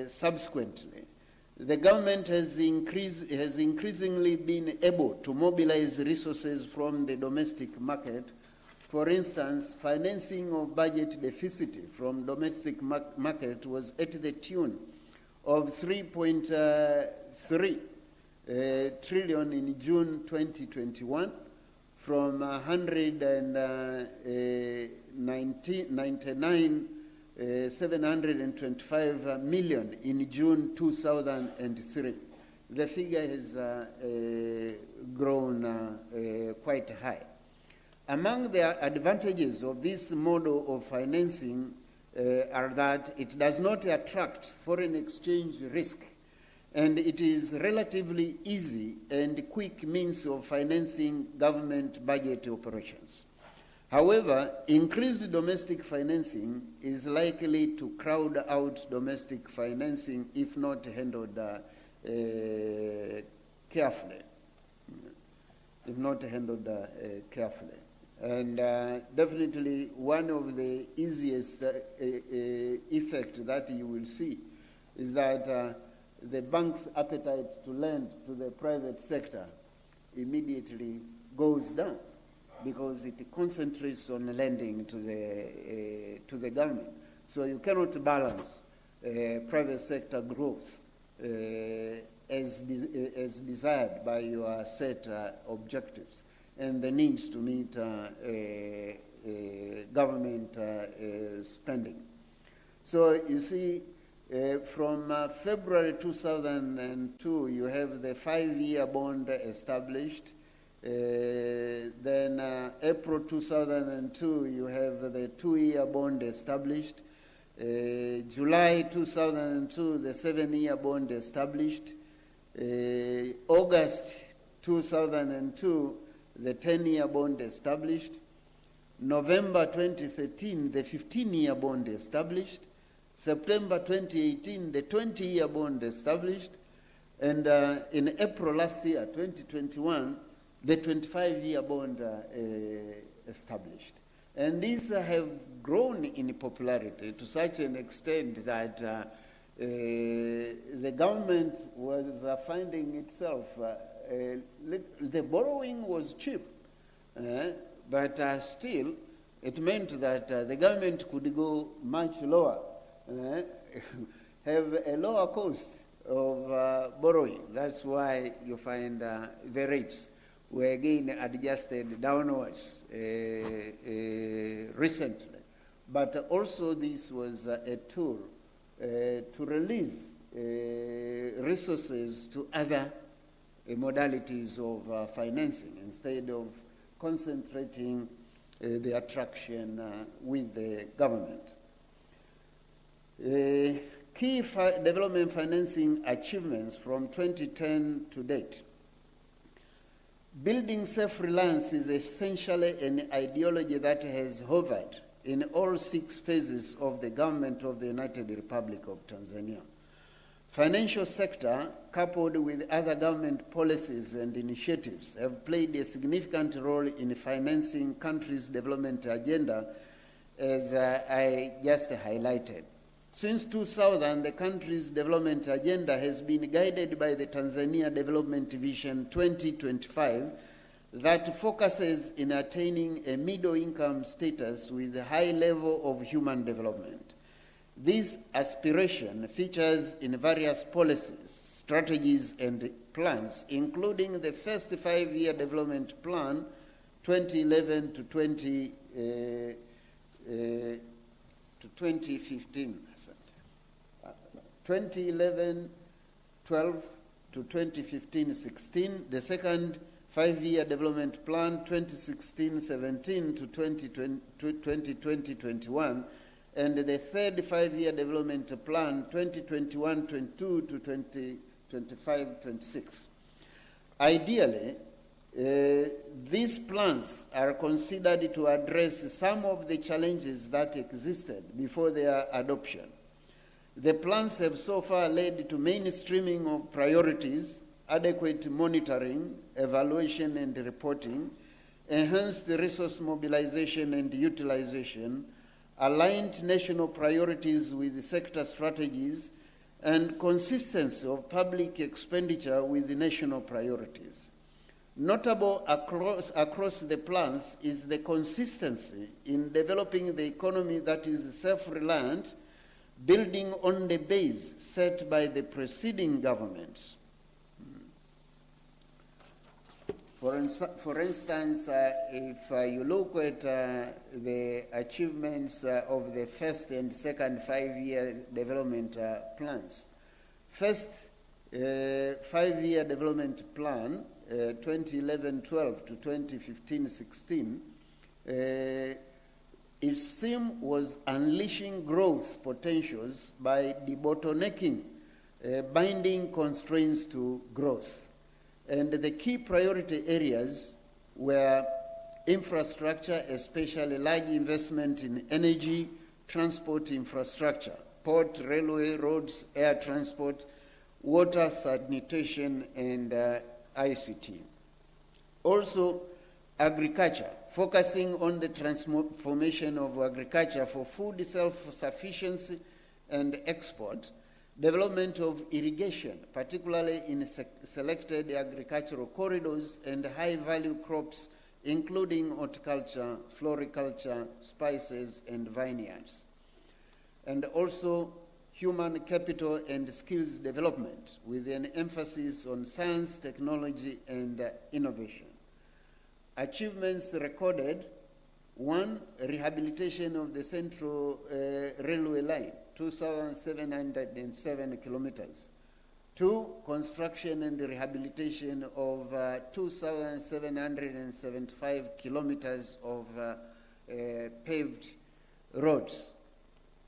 subsequently. the government has increasingly been able to mobilize resources from the domestic market. For instance, financing of budget deficit from domestic market was at the tune of 3.3 trillion in June 2021, from 725 million in June 2003. The figure has grown quite high. Among the advantages of this model of financing are that it does not attract foreign exchange risk, and it is relatively easy and quick means of financing government budget operations. However, increased domestic financing is likely to crowd out domestic financing if not handled carefully. And definitely one of the easiest effect that you will see is that the bank's appetite to lend to the private sector immediately goes down, because it concentrates on lending to the government. So you cannot balance private sector growth as desired by your set objectives and the needs to meet government spending. So you see, from February 2002, you have the 5-year bond established. Then April 2002, you have the 2-year bond established. July 2002, the 7-year bond established. August 2002, the 10-year bond established. November 2013, the 15-year bond established. September 2018, the 20-year bond established. And in April last year, 2021, the 25-year bond established. And these have grown in popularity to such an extent that the government was finding itself, the borrowing was cheap, but still it meant that the government could go much lower, have a lower cost of borrowing. That's why you find the rates were again adjusted downwards recently. But also this was a tool to release resources to other modalities of financing instead of concentrating the attraction with the government. Key development financing achievements from 2010 to date. Building self-reliance is essentially an ideology that has hovered in all 6 phases of the government of the United Republic of Tanzania. Financial sector, coupled with other government policies and initiatives, have played a significant role in financing countries' development agenda, as I just highlighted. Since 2000, the country's development agenda has been guided by the Tanzania Development Vision 2025 that focuses in attaining a middle-income status with a high level of human development. This aspiration features in various policies, strategies, and plans, including the first 5-year development plan, 2011 to 2015, 2011-12 to 2015-16, the second 5-year development plan, 2016-17 to 2020-21, and the third 5-year development plan, 2021-22 to 2025-26. Ideally, these plans are considered to address some of the challenges that existed before their adoption. The plans have so far led to mainstreaming of priorities, adequate monitoring, evaluation and reporting, enhanced resource mobilization and utilization, aligned national priorities with sector strategies, and consistency of public expenditure with the national priorities. Notable across the plans is the consistency in developing the economy that is self-reliant, building on the base set by the preceding governments. For instance, if you look at the achievements of the first and second 5-year development plans, first 5-year development plan, 2011-12 to 2015-16, its theme was unleashing growth potentials by debottlenecking, binding constraints to growth. And the key priority areas were infrastructure, especially large investment in energy, transport infrastructure, port, railway, roads, air transport, water, sanitation, and ICT. Also, agriculture, focusing on the transformation of agriculture for food self-sufficiency and export, development of irrigation, particularly in selected agricultural corridors and high-value crops, including horticulture, floriculture, spices, and vineyards. And also human capital and skills development with an emphasis on science, technology, and innovation. Achievements recorded: 1, rehabilitation of the Central Railway Line, 2,707 kilometers. 2, construction and rehabilitation of 2,775 kilometers of paved roads.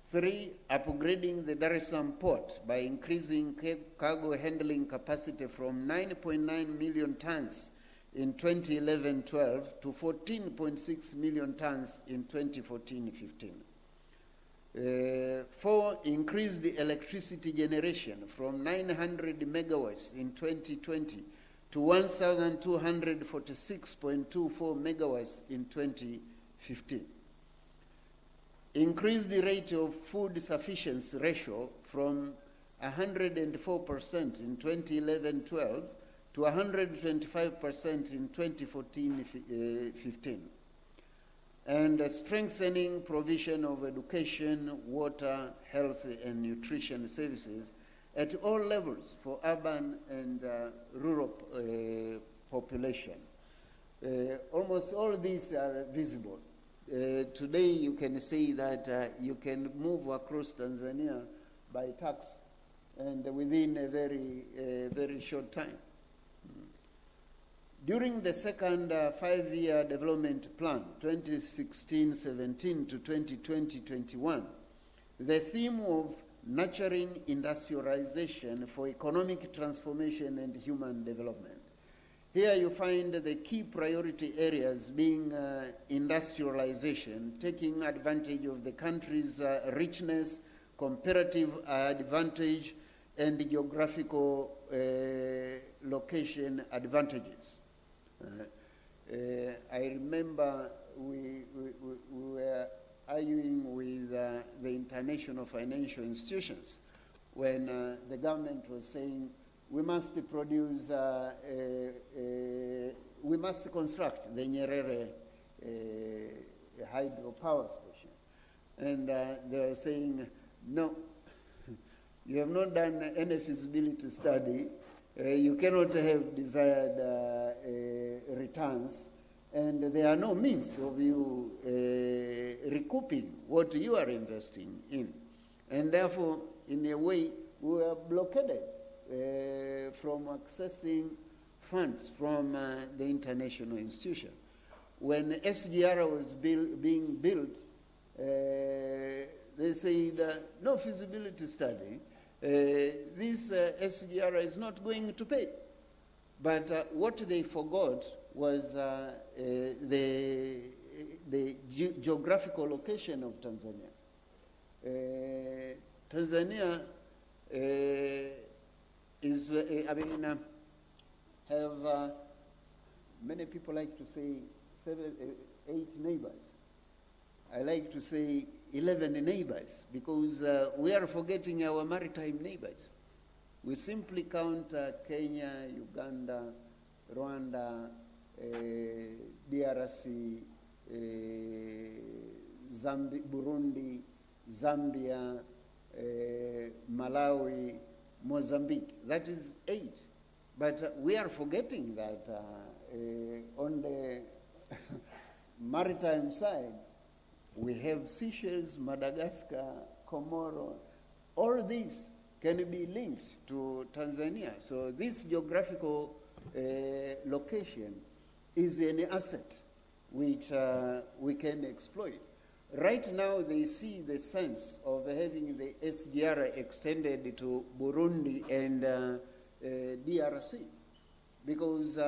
3, upgrading the Dar es Salaam port by increasing cargo handling capacity from 9.9 million tons in 2011-12 to 14.6 million tons in 2014-15. 4, increase the electricity generation from 900 megawatts in 2020 to 1,246.24 megawatts in 2015. Increase the rate of food sufficiency ratio from 104% in 2011-12 to 125% in 2014-15. And strengthening provision of education, water, health, and nutrition services at all levels for urban and rural population. Almost all these are visible. Today you can say that you can move across Tanzania by taxi and within a very short time. During the second 5-year development plan, 2016-17 to 2020-21, the theme of nurturing industrialization for economic transformation and human development. Here you find the key priority areas being industrialization, taking advantage of the country's richness, comparative advantage, and geographical location advantages. I remember we were arguing with the international financial institutions when the government was saying we must produce, we must construct the Nyerere hydropower station. And they were saying, no, you have not done any feasibility study. You cannot have desired returns, and there are no means of you recouping what you are investing in. And therefore, in a way, we were blockaded from accessing funds from the international institution. When SGR was being built, they said, no feasibility study. This SGR is not going to pay. But what they forgot was the geographical location of Tanzania. Tanzania is, have many people like to say 7, 8 neighbors. I like to say 11 neighbors, because we are forgetting our maritime neighbors. We simply count Kenya, Uganda, Rwanda, DRC, Burundi, Zambia, Malawi, Mozambique. That is 8. But we are forgetting that on the maritime side, we have Seychelles, Madagascar, Comoro. All these can be linked to Tanzania. So this geographical location is an asset which we can exploit. Right now, they see the sense of having the SDR extended to Burundi and DRC, because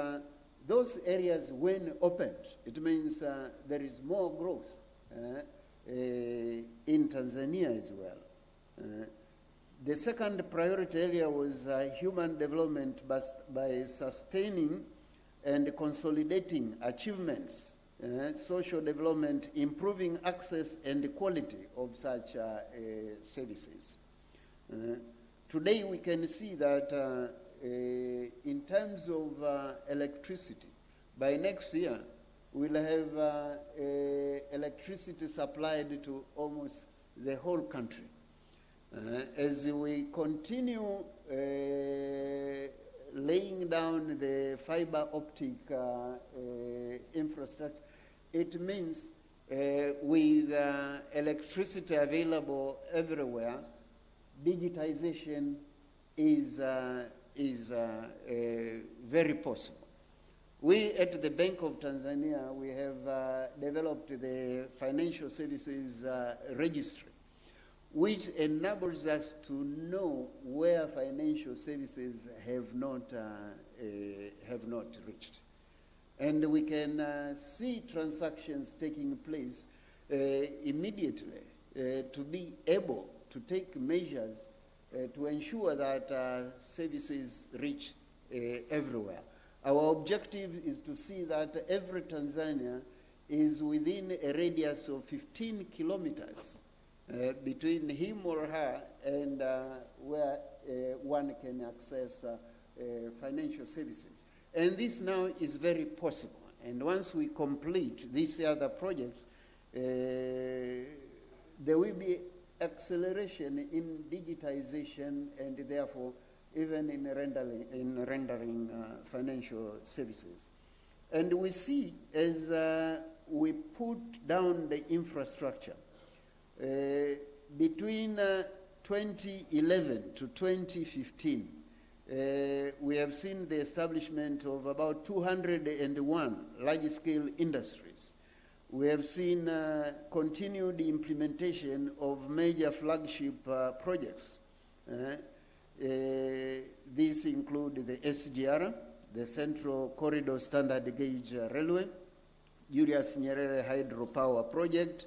those areas, when opened, it means there is more growth in Tanzania as well. The second priority area was human development by sustaining and consolidating achievements, social development, improving access and quality of such services. Today we can see that in terms of electricity, by next year we'll have electricity supplied to almost the whole country. As we continue laying down the fiber optic infrastructure, it means with electricity available everywhere, digitization is very possible. We at the Bank of Tanzania, we have developed the Financial Services Registry, which enables us to know where financial services have not reached. And we can see transactions taking place immediately to be able to take measures to ensure that services reach everywhere. Our objective is to see that every Tanzania is within a radius of 15 kilometers between him or her and where one can access financial services. And this now is very possible. And once we complete these other projects, there will be acceleration in digitization and therefore even in rendering financial services. And we see as we put down the infrastructure, between 2011 to 2015, we have seen the establishment of about 201 large-scale industries. We have seen continued implementation of major flagship projects. These include the SGR, the Central Corridor Standard Gauge Railway, Julius Nyerere Hydropower Project,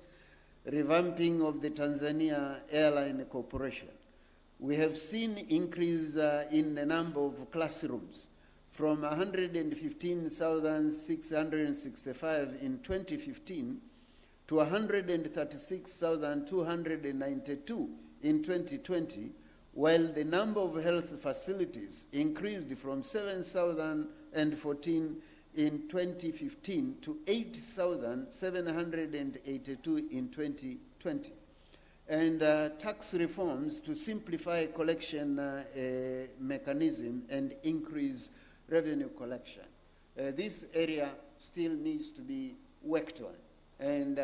revamping of the Tanzania Airline Corporation. We have seen increase in the number of classrooms from 115,665 in 2015 to 136,292 in 2020, while the number of health facilities increased from 7,014 in 2015 to 8,782 in 2020. And tax reforms to simplify collection mechanism and increase revenue collection. This area still needs to be worked on. And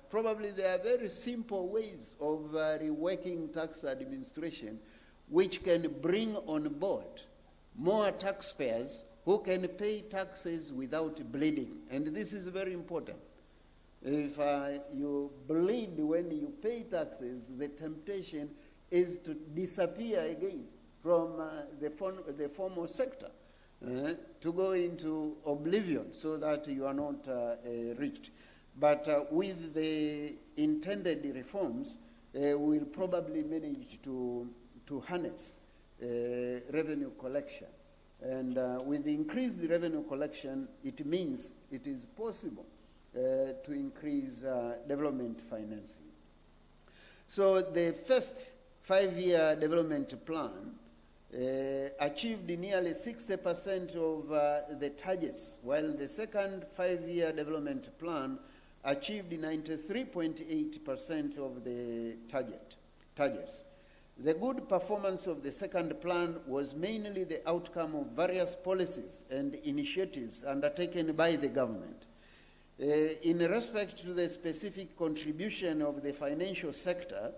probably there are very simple ways of reworking tax administration which can bring on board more taxpayers who can pay taxes without bleeding. And this is very important. If you bleed when you pay taxes, the temptation is to disappear again from the formal sector, to go into oblivion so that you are not reached. But with the intended reforms, we'll probably manage to harness revenue collection. And with the increased revenue collection, it means it is possible to increase development financing. So the first 5-year development plan achieved nearly 60% of the targets, while the second 5-year development plan achieved 93.8% of the targets. The good performance of the second plan was mainly the outcome of various policies and initiatives undertaken by the government. In respect to the specific contribution of the financial sector,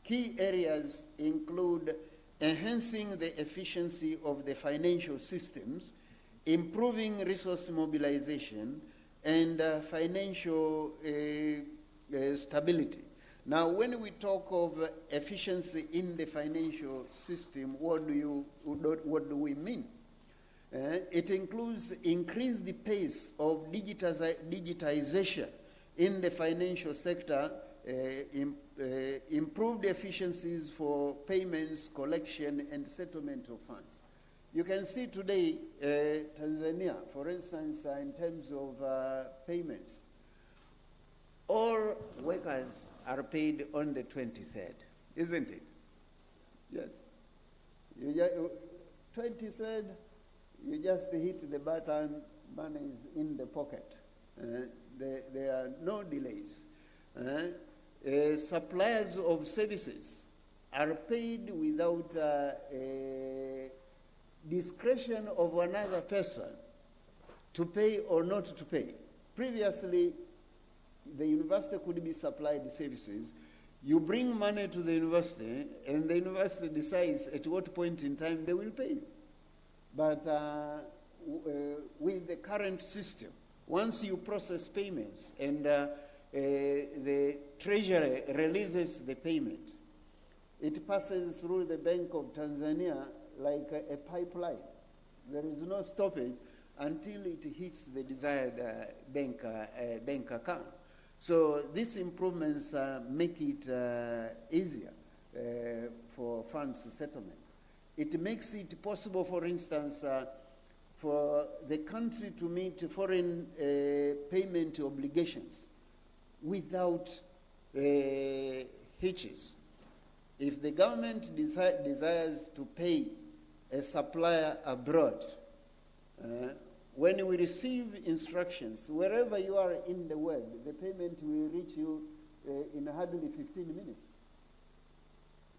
key areas include enhancing the efficiency of the financial systems, improving resource mobilization, and financial stability. Now, when we talk of efficiency in the financial system, what do we mean? It includes increase the pace of digitization in the financial sector, improved efficiencies for payments, collection, and settlement of funds. You can see today, Tanzania, for instance, in terms of payments, all workers are paid on the 23rd, isn't it? Yes. 23rd, you just hit the button, money is in the pocket. There are no delays. Suppliers of services are paid without discretion of another person to pay or not to pay. Previously, the university could be supplied services. You bring money to the university, and the university decides at what point in time they will pay you. But with the current system, once you process payments and the treasury releases the payment, it passes through the Bank of Tanzania like a pipeline. There is no stoppage until it hits the desired bank account. So these improvements make it easier for funds settlement. It makes it possible, for instance, for the country to meet foreign payment obligations without hitches. If the government desires to pay a supplier abroad, when we receive instructions, wherever you are in the world, the payment will reach you in hardly 15 minutes.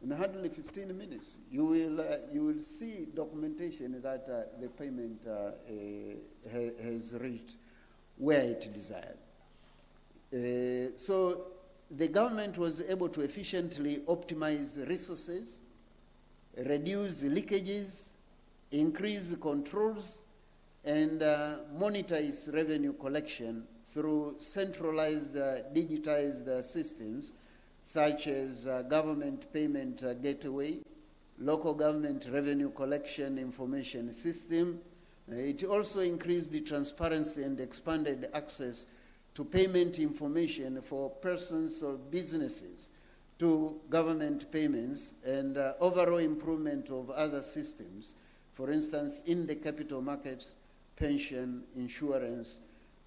In hardly 15 minutes, you will see documentation that the payment has reached where it desired. So the government was able to efficiently optimize resources, reduce leakages, increase controls, and monetize revenue collection through centralized, digitized systems such as government payment gateway, local government revenue collection information system. It also increased the transparency and expanded access to payment information for persons or businesses to government payments, and overall improvement of other systems, for instance, in the capital markets, pension, insurance,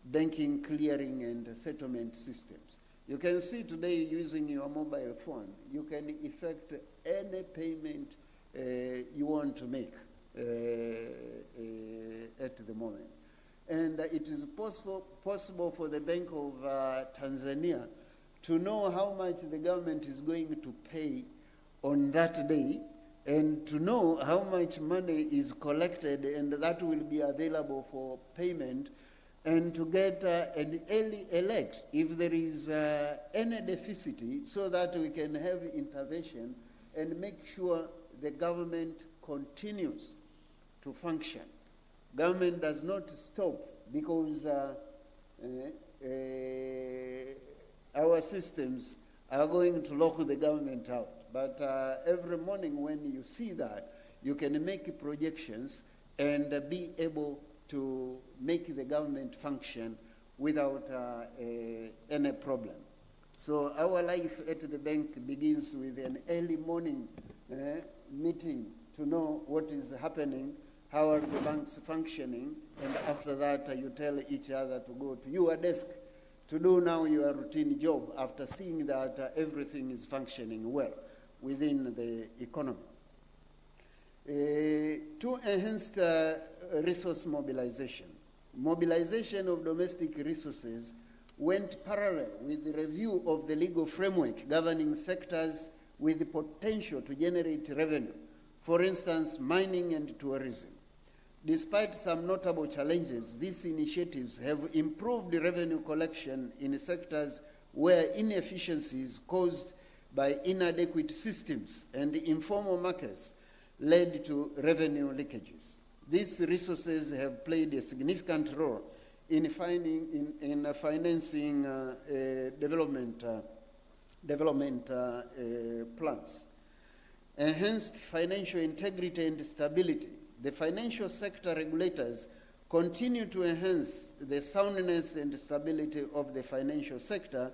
banking, clearing, and settlement systems. You can see today, using your mobile phone, you can effect any payment you want to make at the moment. And it is possible for the Bank of Tanzania to know how much the government is going to pay on that day, and to know how much money is collected and that will be available for payment, and to get an early alert if there is any deficit, so that we can have intervention and make sure the government continues to function. Government does not stop because our systems are going to lock the government out. But every morning when you see that, you can make projections and be able to make the government function without any problem. So our life at the bank begins with an early morning meeting to know what is happening, how are the banks functioning, and after that you tell each other to go to your desk to do now your routine job after seeing that everything is functioning well within the economy. To enhance resource mobilization. Mobilization of domestic resources went parallel with the review of the legal framework governing sectors with the potential to generate revenue, for instance, mining and tourism. Despite some notable challenges, these initiatives have improved revenue collection in sectors where inefficiencies caused by inadequate systems and informal markets led to revenue leakages. These resources have played a significant role in financing development plans. Enhanced financial integrity and stability. The financial sector regulators continue to enhance the soundness and stability of the financial sector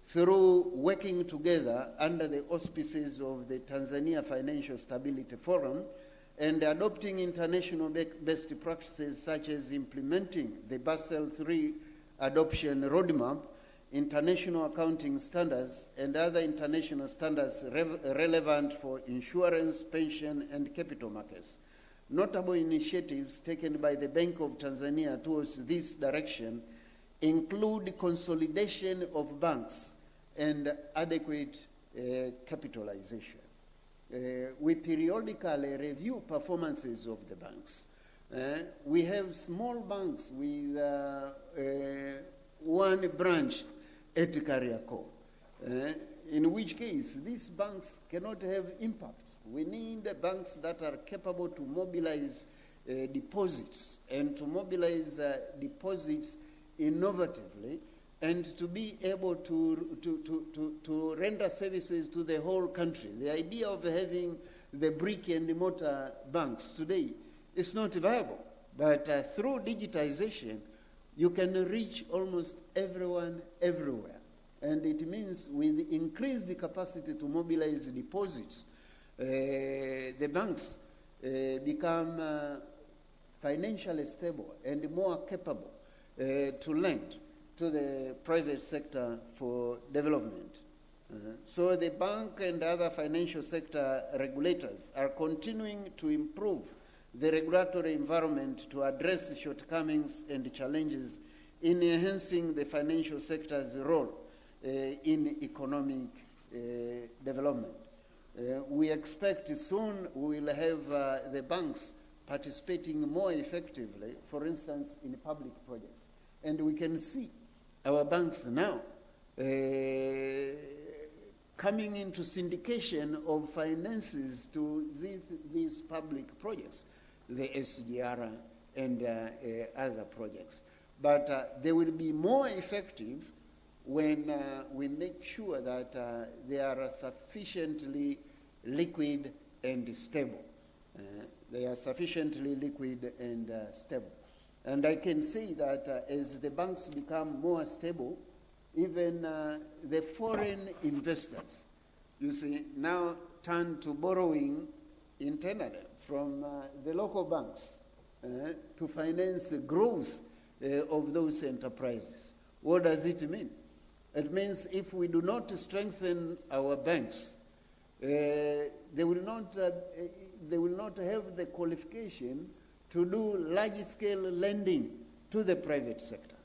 through working together under the auspices of the Tanzania Financial Stability Forum and adopting international best practices such as implementing the Basel III adoption roadmap, international accounting standards, and other international standards relevant for insurance, pension, and capital markets. Notable initiatives taken by the Bank of Tanzania towards this direction include consolidation of banks and adequate capitalization. We periodically review performances of the banks. We have small banks with one branch at Kariakoo, in which case these banks cannot have impact. We need banks that are capable to mobilize deposits and to mobilize deposits innovatively and to be able to render services to the whole country. The idea of having the brick and mortar banks today is not viable, but through digitization, you can reach almost everyone everywhere. And it means with increased capacity to mobilize deposits, the banks become financially stable and more capable to lend to the private sector for development. So the bank and other financial sector regulators are continuing to improve the regulatory environment to address the shortcomings and challenges in enhancing the financial sector's role in economic development. We expect soon we will have the banks participating more effectively, for instance, in public projects. And we can see our banks now coming into syndication of finances to these public projects, the SGR and other projects. But they will be more effective when we make sure that they are sufficiently liquid and stable. They are sufficiently liquid and stable. And I can say that as the banks become more stable, even the foreign investors, you see, now turn to borrowing internally from the local banks to finance the growth of those enterprises. What does it mean? It means if we do not strengthen our banks, they will not have the qualification to do large-scale lending to the private sector.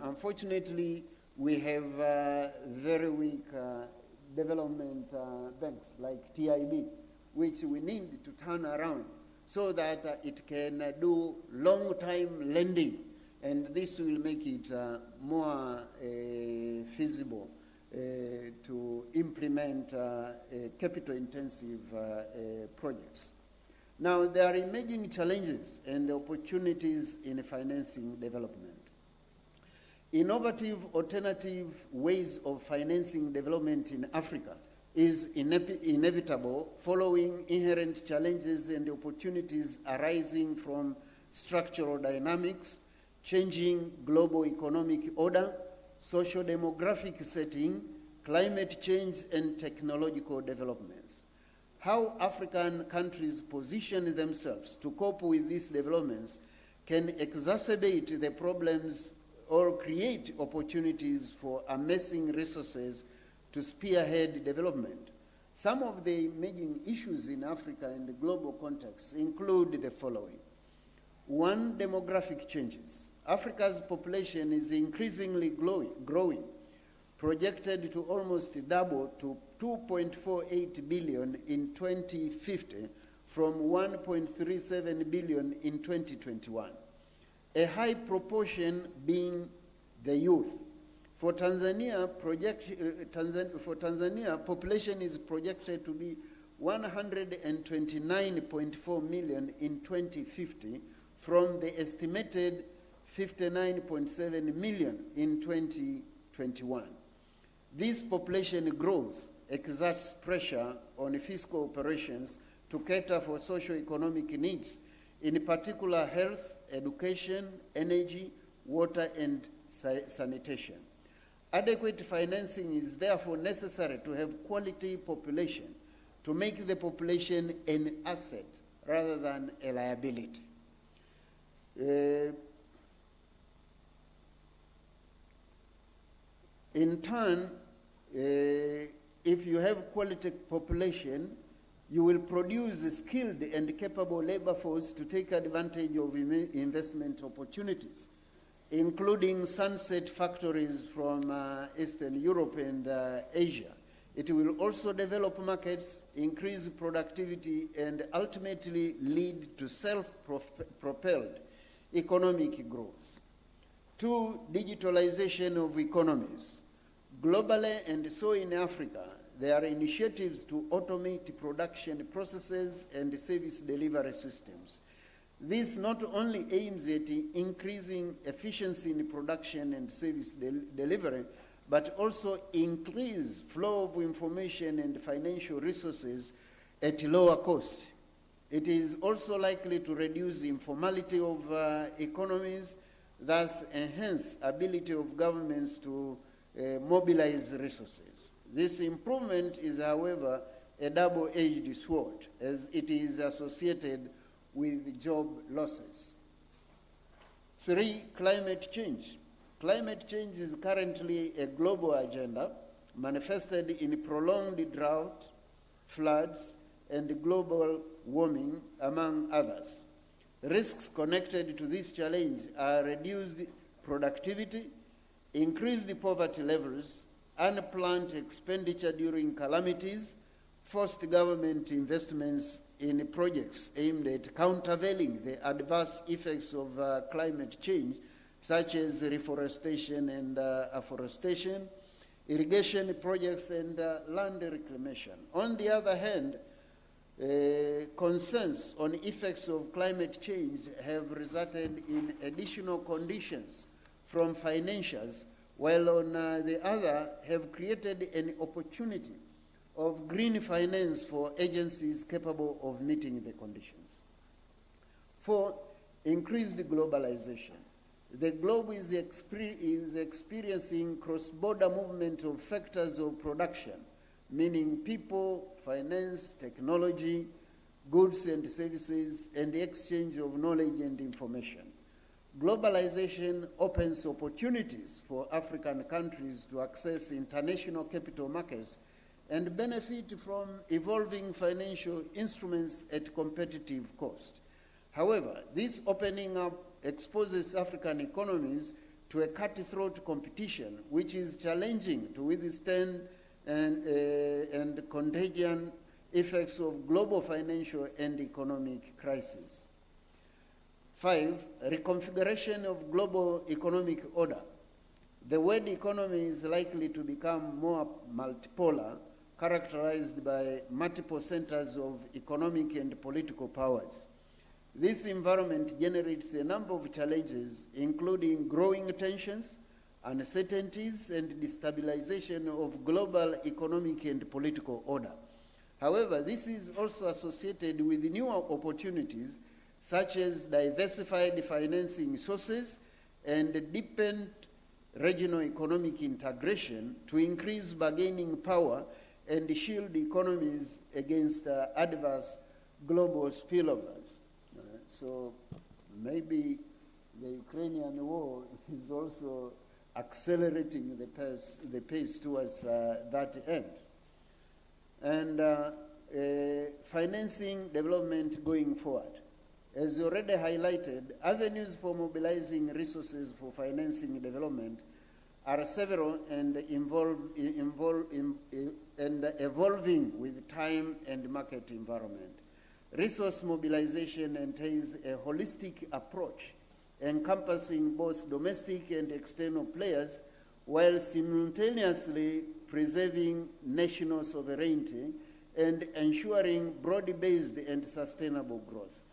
Unfortunately, we have very weak development banks like TIB, which we need to turn around so that it can do long-time lending, and this will make it more feasible to implement capital-intensive projects. Now, there are emerging challenges and opportunities in financing development. Innovative alternative ways of financing development in Africa is inevitable following inherent challenges and opportunities arising from structural dynamics, changing global economic order, social demographic setting, climate change, and technological developments. How African countries position themselves to cope with these developments can exacerbate the problems or create opportunities for amassing resources to spearhead development. Some of the emerging issues in Africa and the global context include the following. One, demographic changes. Africa's population is increasingly growing, projected to almost double to 2.48 billion in 2050 from 1.37 billion in 2021. A high proportion being the youth. For Tanzania, population is projected to be 129.4 million in 2050 from the estimated 59.7 million in 2021. This population growth exerts pressure on fiscal operations to cater for socio-economic needs, in particular health, education, energy, water, and sanitation. Adequate financing is therefore necessary to have quality population, to make the population an asset rather than a liability. In turn, if you have quality population, you will produce a skilled and capable labor force to take advantage of investment opportunities, including sunset factories from Eastern Europe and Asia. It will also develop markets, increase productivity, and ultimately lead to self-propelled economic growth. Two, digitalization of economies. Globally and so in Africa, there are initiatives to automate production processes and service delivery systems. This not only aims at increasing efficiency in production and service delivery, but also increase flow of information and financial resources at lower cost. It is also likely to reduce the informality of economies, thus enhance ability of governments to mobilize resources. This improvement is, however, a double-edged sword, as it is associated with job losses. Three, climate change. Climate change is currently a global agenda manifested in prolonged drought, floods, and global warming, among others. Risks connected to this challenge are reduced productivity, increased poverty levels, unplanned expenditure during calamities, forced government investments in projects aimed at countervailing the adverse effects of climate change, such as reforestation and afforestation, irrigation projects, and land reclamation. On the other hand, concerns on effects of climate change have resulted in additional conditions from financiers, while on the other have created an opportunity of green finance for agencies capable of meeting the conditions. Four, increased globalization. The globe is experiencing cross-border movement of factors of production, meaning people, finance, technology, goods and services, and the exchange of knowledge and information. Globalization opens opportunities for African countries to access international capital markets and benefit from evolving financial instruments at competitive cost. However, this opening up exposes African economies to a cutthroat competition, which is challenging to withstand and contagion effects of global financial and economic crises. Five, reconfiguration of global economic order. The world economy is likely to become more multipolar, characterized by multiple centers of economic and political powers. This environment generates a number of challenges, including growing tensions, uncertainties, and destabilization of global economic and political order. However, this is also associated with newer opportunities, such as diversified financing sources and deepened regional economic integration to increase bargaining power and shield economies against adverse global spillovers. So maybe the Ukrainian war is also accelerating the pace towards that end. And financing development going forward. As already highlighted, avenues for mobilizing resources for financing development are several and evolving with time and market environment. Resource mobilization entails a holistic approach encompassing both domestic and external players while simultaneously preserving national sovereignty and ensuring broad-based and sustainable growth.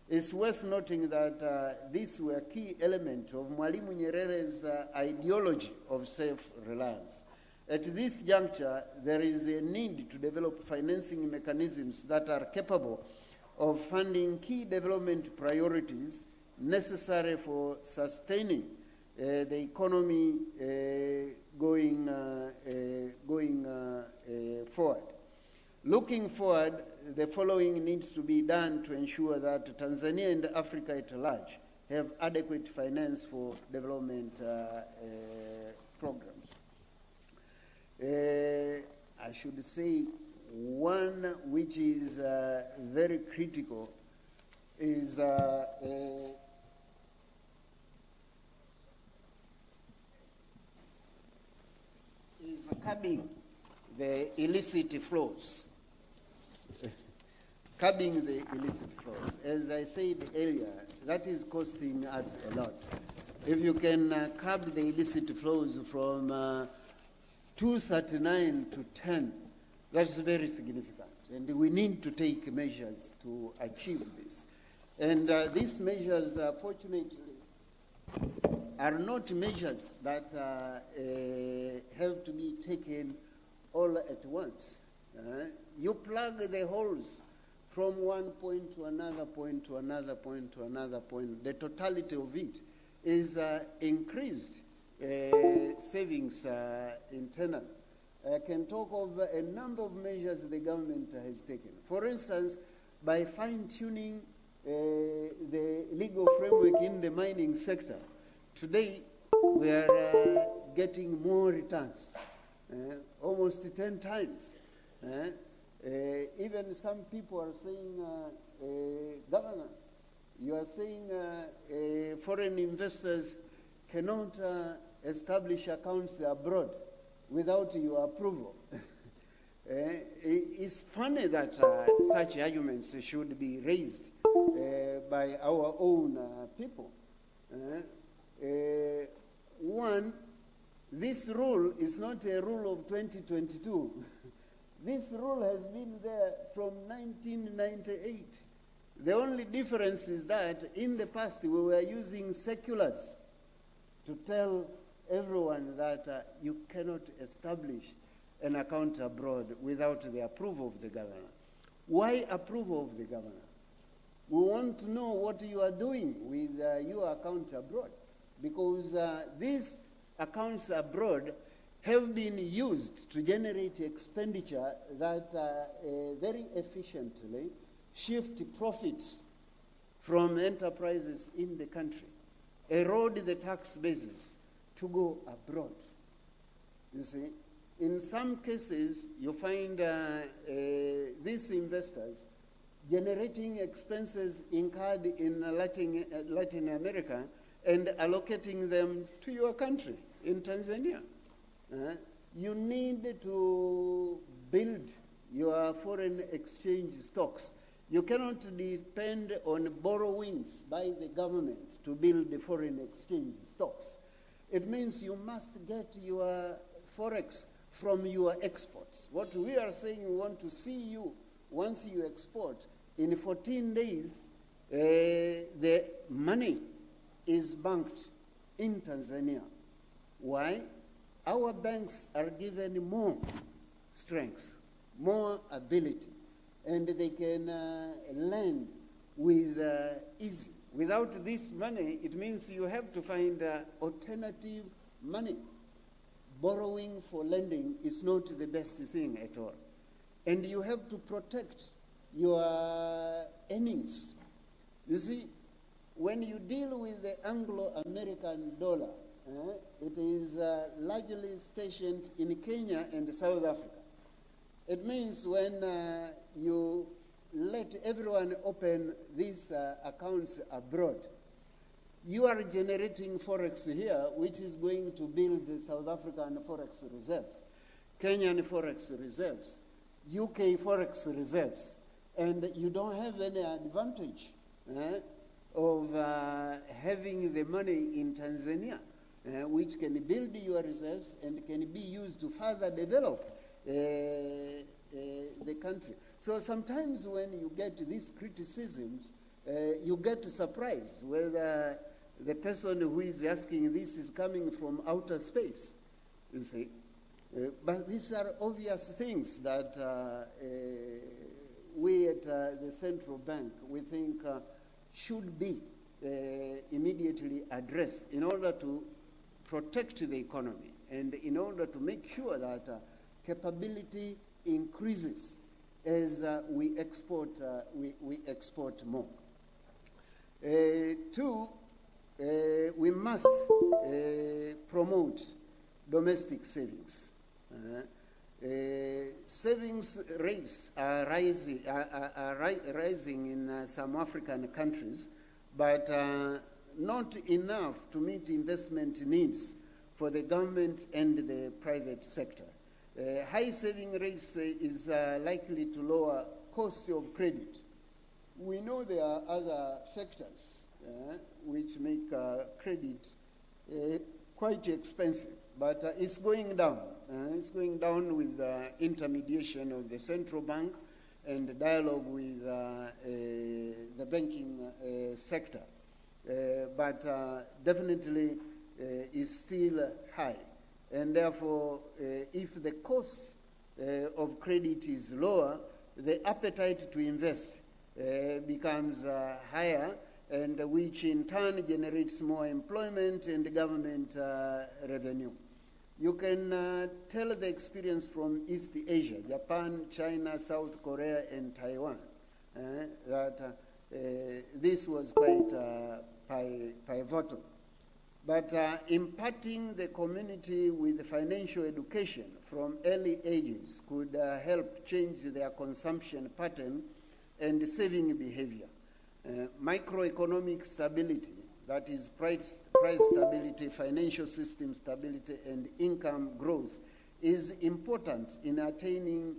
It's worth noting that these were key elements of Mwalimu Nyerere's ideology of self-reliance. At this juncture, there is a need to develop financing mechanisms that are capable of funding key development priorities necessary for sustaining the economy going forward. Looking forward, the following needs to be done to ensure that Tanzania and Africa at large have adequate finance for development programs. I should say one which is very critical is curbing the illicit flows. Curbing the illicit flows. As I said earlier, that is costing us a lot. If you can curb the illicit flows from 239 to 10, that's very significant. And we need to take measures to achieve this. And these measures, fortunately, are not measures that have to be taken all at once. You plug the holes from one point to another point to another point to another point. The totality of it is increased savings internally. I can talk of a number of measures the government has taken. For instance, by fine-tuning the legal framework in the mining sector, today we are getting more returns, almost 10 times. Even some people are saying, Governor, you are saying foreign investors cannot establish accounts abroad without your approval. It's funny that such arguments should be raised by our own people. One, this rule is not a rule of 2022. This rule has been there from 1998. The only difference is that in the past we were using circulars to tell everyone that you cannot establish an account abroad without the approval of the governor. Why approval of the governor? We want to know what you are doing with your account abroad, because these accounts abroad have been used to generate expenditure that very efficiently shift profits from enterprises in the country, erode the tax basis to go abroad. You see, in some cases, you find these investors generating expenses incurred in Latin America and allocating them to your country, in Tanzania. You need to build your foreign exchange stocks. You cannot depend on borrowings by the government to build the foreign exchange stocks. It means you must get your forex from your exports. What we are saying, we want to see you, once you export, in 14 days, the money is banked in Tanzania. Why? Our banks are given more strength, more ability, and they can lend with ease. Without this money, it means you have to find alternative money. Borrowing for lending is not the best thing at all. And you have to protect your earnings. You see, when you deal with the Anglo-American dollar, it is largely stationed in Kenya and South Africa. It means when you let everyone open these accounts abroad, you are generating forex here, which is going to build South African forex reserves, Kenyan forex reserves, UK forex reserves, and you don't have any advantage of having the money in Tanzania, which can build your reserves and can be used to further develop the country. So sometimes when you get these criticisms, you get surprised whether the person who is asking this is coming from outer space, you see. But these are obvious things that we at the central bank, we think should be immediately addressed in order to protect the economy and in order to make sure that capability increases as we export more. Two, we must promote domestic savings. Savings rates are rising in some African countries, but not enough to meet investment needs for the government and the private sector. High saving rates is likely to lower cost of credit. We know there are other factors which make credit quite expensive, but it's going down. It's going down with intermediation of the central bank and dialogue with the banking sector. But definitely is still high. And therefore, if the cost of credit is lower, the appetite to invest becomes higher, and which in turn generates more employment and government revenue. You can tell the experience from East Asia, Japan, China, South Korea, and Taiwan, that this was quite pivotal. But imparting the community with financial education from early ages could help change their consumption pattern and saving behavior. Microeconomic stability, that is price stability, financial system stability, and income growth is important in attaining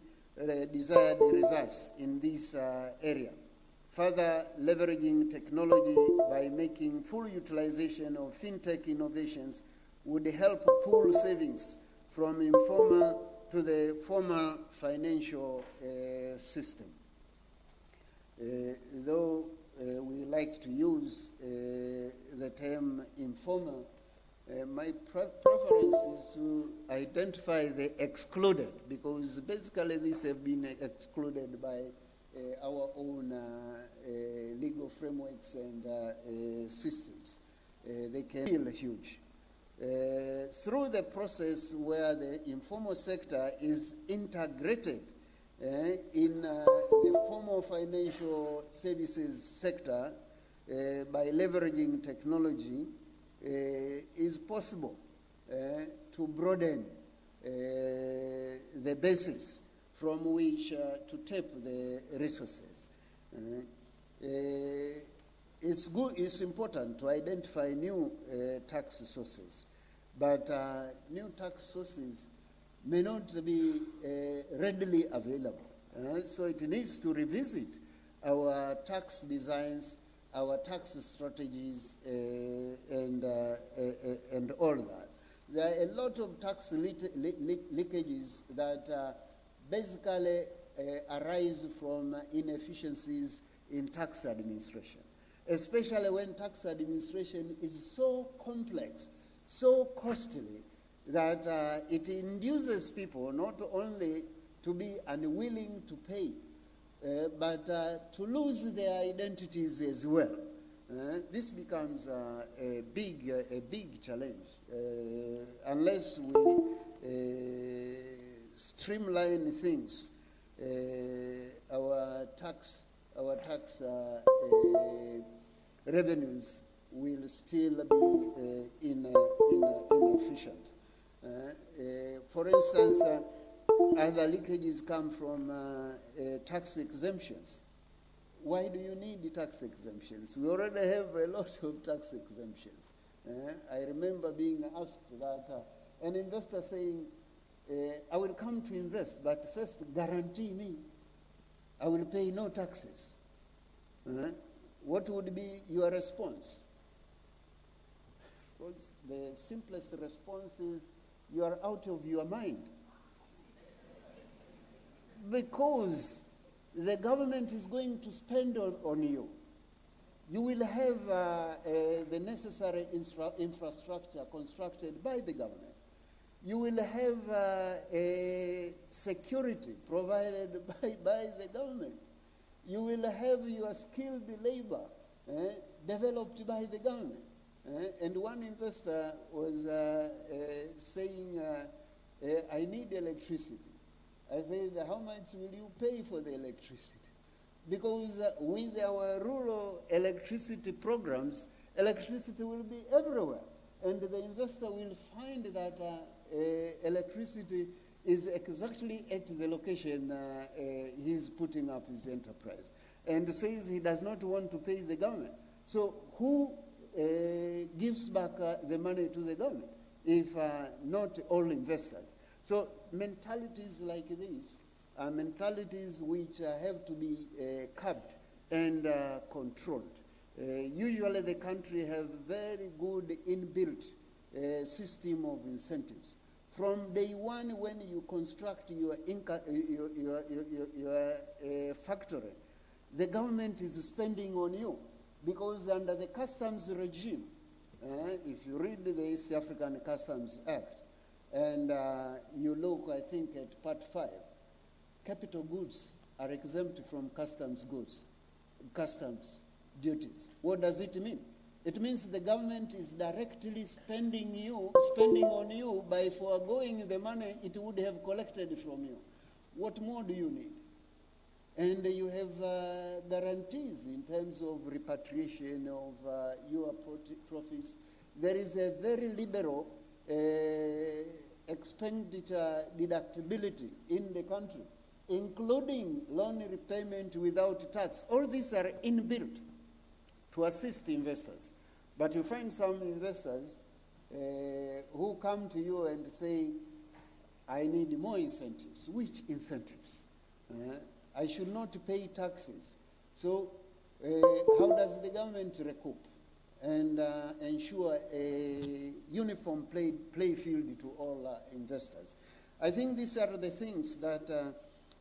desired results in this area. Further leveraging technology by making full utilization of fintech innovations would help pool savings from informal to the formal financial system. Though we like to use the term informal, my preference is to identify the excluded, because basically these have been excluded by our own legal frameworks and systems. They can feel huge. Through the process where the informal sector is integrated in the formal financial services sector by leveraging technology, is possible to broaden the basis from which to tap the resources. It's important to identify new tax sources, but new tax sources may not be readily available. So it needs to revisit our tax designs, our tax strategies, and all that. There are a lot of tax leakages that basically arise from inefficiencies in tax administration, especially when tax administration is so complex, so costly, that it induces people not only to be unwilling to pay, but to lose their identities as well. This becomes a big challenge unless we streamline things. Our tax revenues will still be inefficient. For instance, other leakages come from tax exemptions. Why do you need tax exemptions? We already have a lot of tax exemptions. I remember being asked that an investor saying, I will come to invest, but first guarantee me I will pay no taxes. What would be your response? Of course, the simplest response is, you are out of your mind. Because the government is going to spend on you. You will have the necessary infrastructure constructed by the government. You will have a security provided by the government. You will have your skilled labor developed by the government. And one investor was saying, I need electricity. I said, how much will you pay for the electricity? Because with our rural electricity programs, electricity will be everywhere. And the investor will find that electricity is exactly at the location he's putting up his enterprise. And says he does not want to pay the government. So who gives back the money to the government, if not all investors? So mentalities like this are mentalities which have to be curbed and controlled. Usually the country have very good inbuilt system of incentives. From day one when you construct your factory, the government is spending on you. Because under the customs regime, if you read the East African Customs Act, and you look, I think, at Part 5, capital goods are exempt from customs duties. What does it mean? It means the government is directly spending on you by foregoing the money it would have collected from you. What more do you need? And you have guarantees in terms of repatriation of your profits. There is a very liberal expenditure deductibility in the country, including loan repayment without tax. All these are inbuilt to assist investors. But you find some investors who come to you and say, I need more incentives. Which incentives? I should not pay taxes. So how does the government recoup and ensure a uniform play field to all investors? I think these are the things that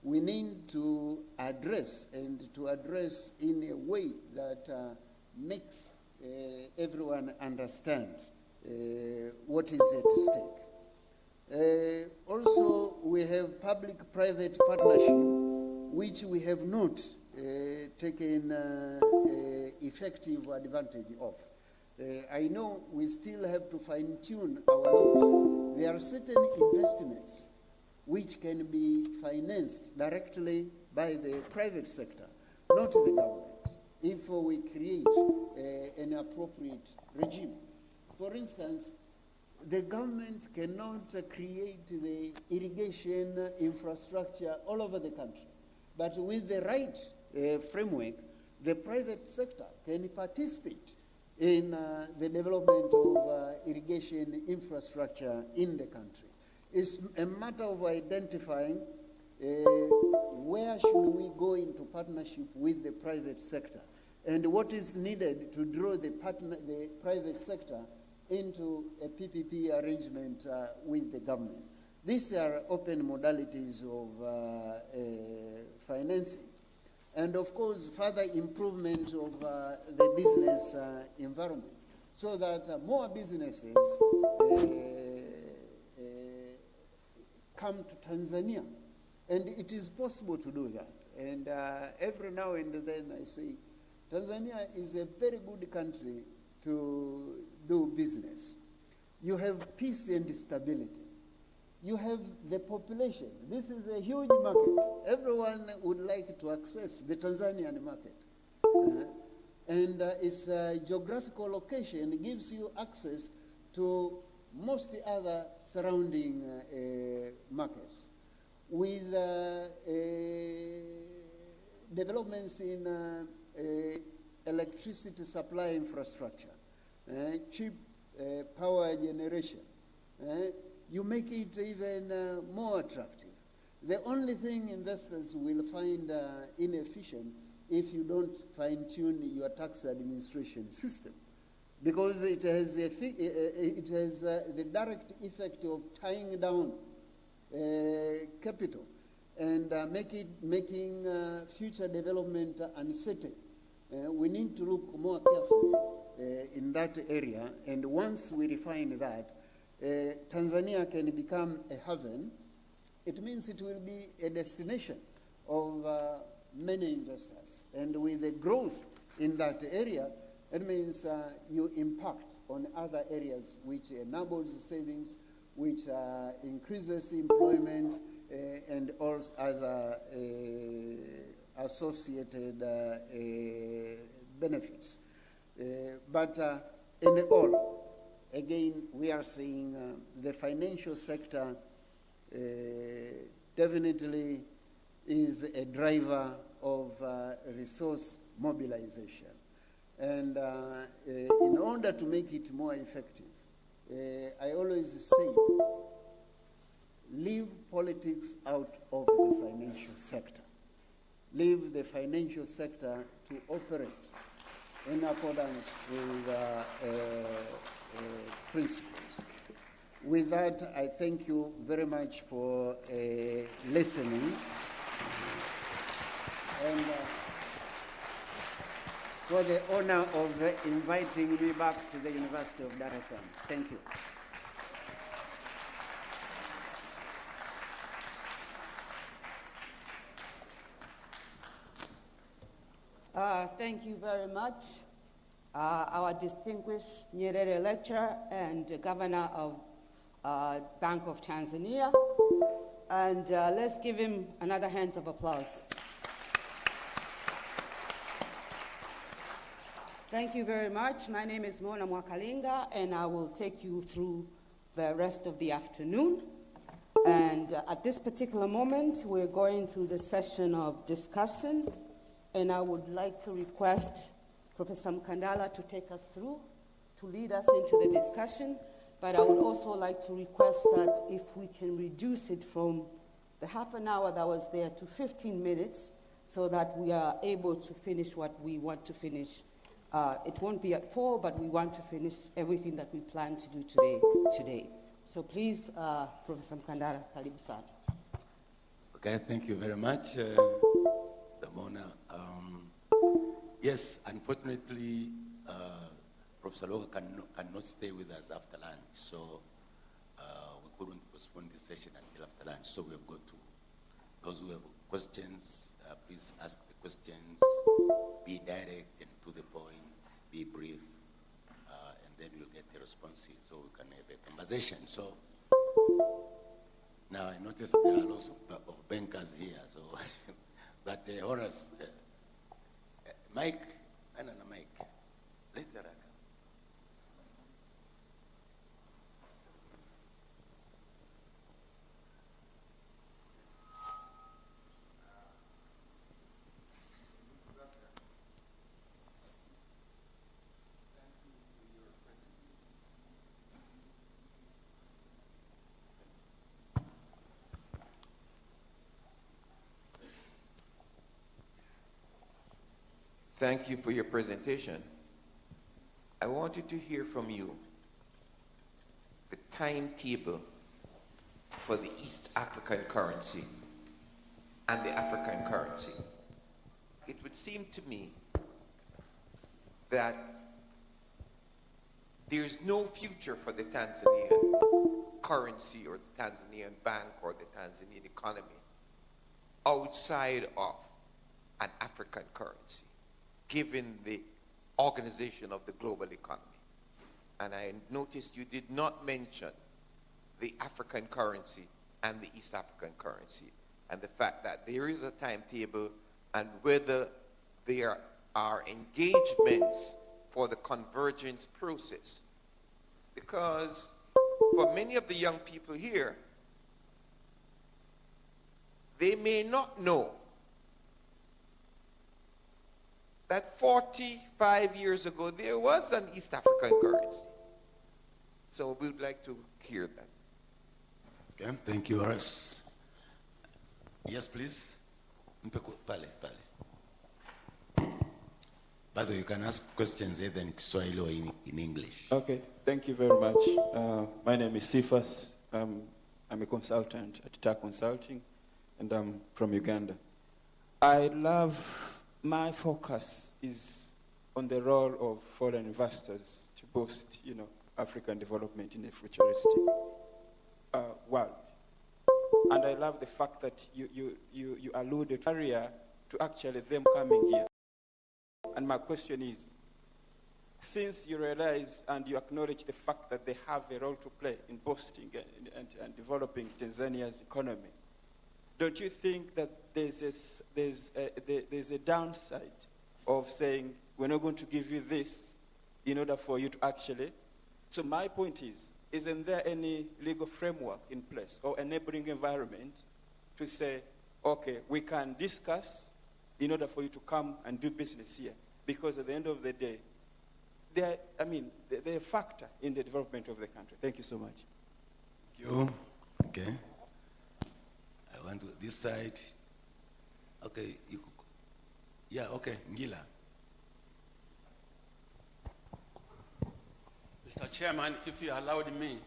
we need to address, and to address in a way that makes everyone understand what is at stake. Also, we have public-private partnership, which we have not taken effective advantage of. I know we still have to fine-tune our laws. There are certain investments which can be financed directly by the private sector, not the government, if we create an appropriate regime. For instance, the government cannot create the irrigation infrastructure all over the country. But with the right framework, the private sector can participate in the development of irrigation infrastructure in the country. It's a matter of identifying where should we go into partnership with the private sector, and what is needed to draw the private sector into a PPP arrangement with the government. These are open modalities of financing. And of course, further improvement of the business environment, so that more businesses come to Tanzania. And it is possible to do that. And every now and then I say, Tanzania is a very good country to do business. You have peace and stability. You have the population. This is a huge market. Everyone would like to access the Tanzanian market. and its geographical location gives you access to most other surrounding markets. With developments in electricity supply infrastructure, cheap power generation, you make it even more attractive. The only thing investors will find inefficient if you don't fine-tune your tax administration system, because it has the direct effect of tying down capital and making future development uncertain. We need to look more carefully in that area, and once we refine that, Tanzania can become a haven. It means it will be a destination of many investors, and with the growth in that area, it means you impact on other areas, which enables savings, which increases employment, and all other associated benefits. But in all, again, we are seeing the financial sector definitely is a driver of resource mobilization. And in order to make it more effective, I always say, leave politics out of the financial sector. Leave the financial sector to operate in accordance with principles. With that, I thank you very much for listening. And for the honor of inviting me back to the University of Dar Es Salaam. Thank you. Thank you very much, our distinguished Nyerere lecturer and governor of Bank of Tanzania. And let's give him another hand of applause. Thank you very much. My name is Mona Mwakalinga, and I will take you through the rest of the afternoon. And at this particular moment, we're going to the session of discussion, and I would like to request Professor Mkandala to take us through, to lead us into the discussion. But I would also like to request that if we can reduce it from the half an hour that was there to 15 minutes, so that we are able to finish what we want to finish. It won't be at 4, but we want to finish everything that we plan to do today. So please, Professor Mkandala, karibu sana. Okay, thank you very much, Mona. Yes, unfortunately, Professor Loga cannot stay with us after lunch, so we couldn't postpone this session until after lunch. So we have got to, those who have questions, please ask the questions, be direct and to the point, be brief, and then you'll get the responses so we can have a conversation. So now I noticed there are lots of bankers here, so but Horace, Mike, Mike, later. Thank you for your presentation. I wanted to hear from you the timetable for the East African currency and the African currency. It would seem to me that there's no future for the Tanzanian currency or the Tanzanian bank or the Tanzanian economy outside of an African currency, given the organization of the global economy. And I noticed you did not mention the African currency and the East African currency, and the fact that there is a timetable and whether they are are engagements for the convergence process. Because for many of the young people here, they may not know that 45 years ago there was an East African currency. So we would like to hear that. Okay, thank you, Horace. Yes, please. Pale. By the way, you can ask questions either in Kiswahili or in English. Okay, thank you very much. My name is Sifas. I'm a consultant at TAC Consulting, and I'm from Uganda. My focus is on the role of foreign investors to boost, African development in a futuristic world. And I love the fact that you alluded earlier to actually them coming here. And my question is, since you realize and you acknowledge the fact that they have a role to play in boosting and developing Tanzania's economy, don't you think that there's a downside of saying, we're not going to give you this in order for you to actually? So my point is, isn't there any legal framework in place or enabling environment to say, okay, we can discuss in order for you to come and do business here? Because at the end of the day, they're a factor in the development of the country. Thank you so much. Thank you. Okay. I want to this side. Okay. Okay. Ngila. Mr. Chairman, if you allowed me,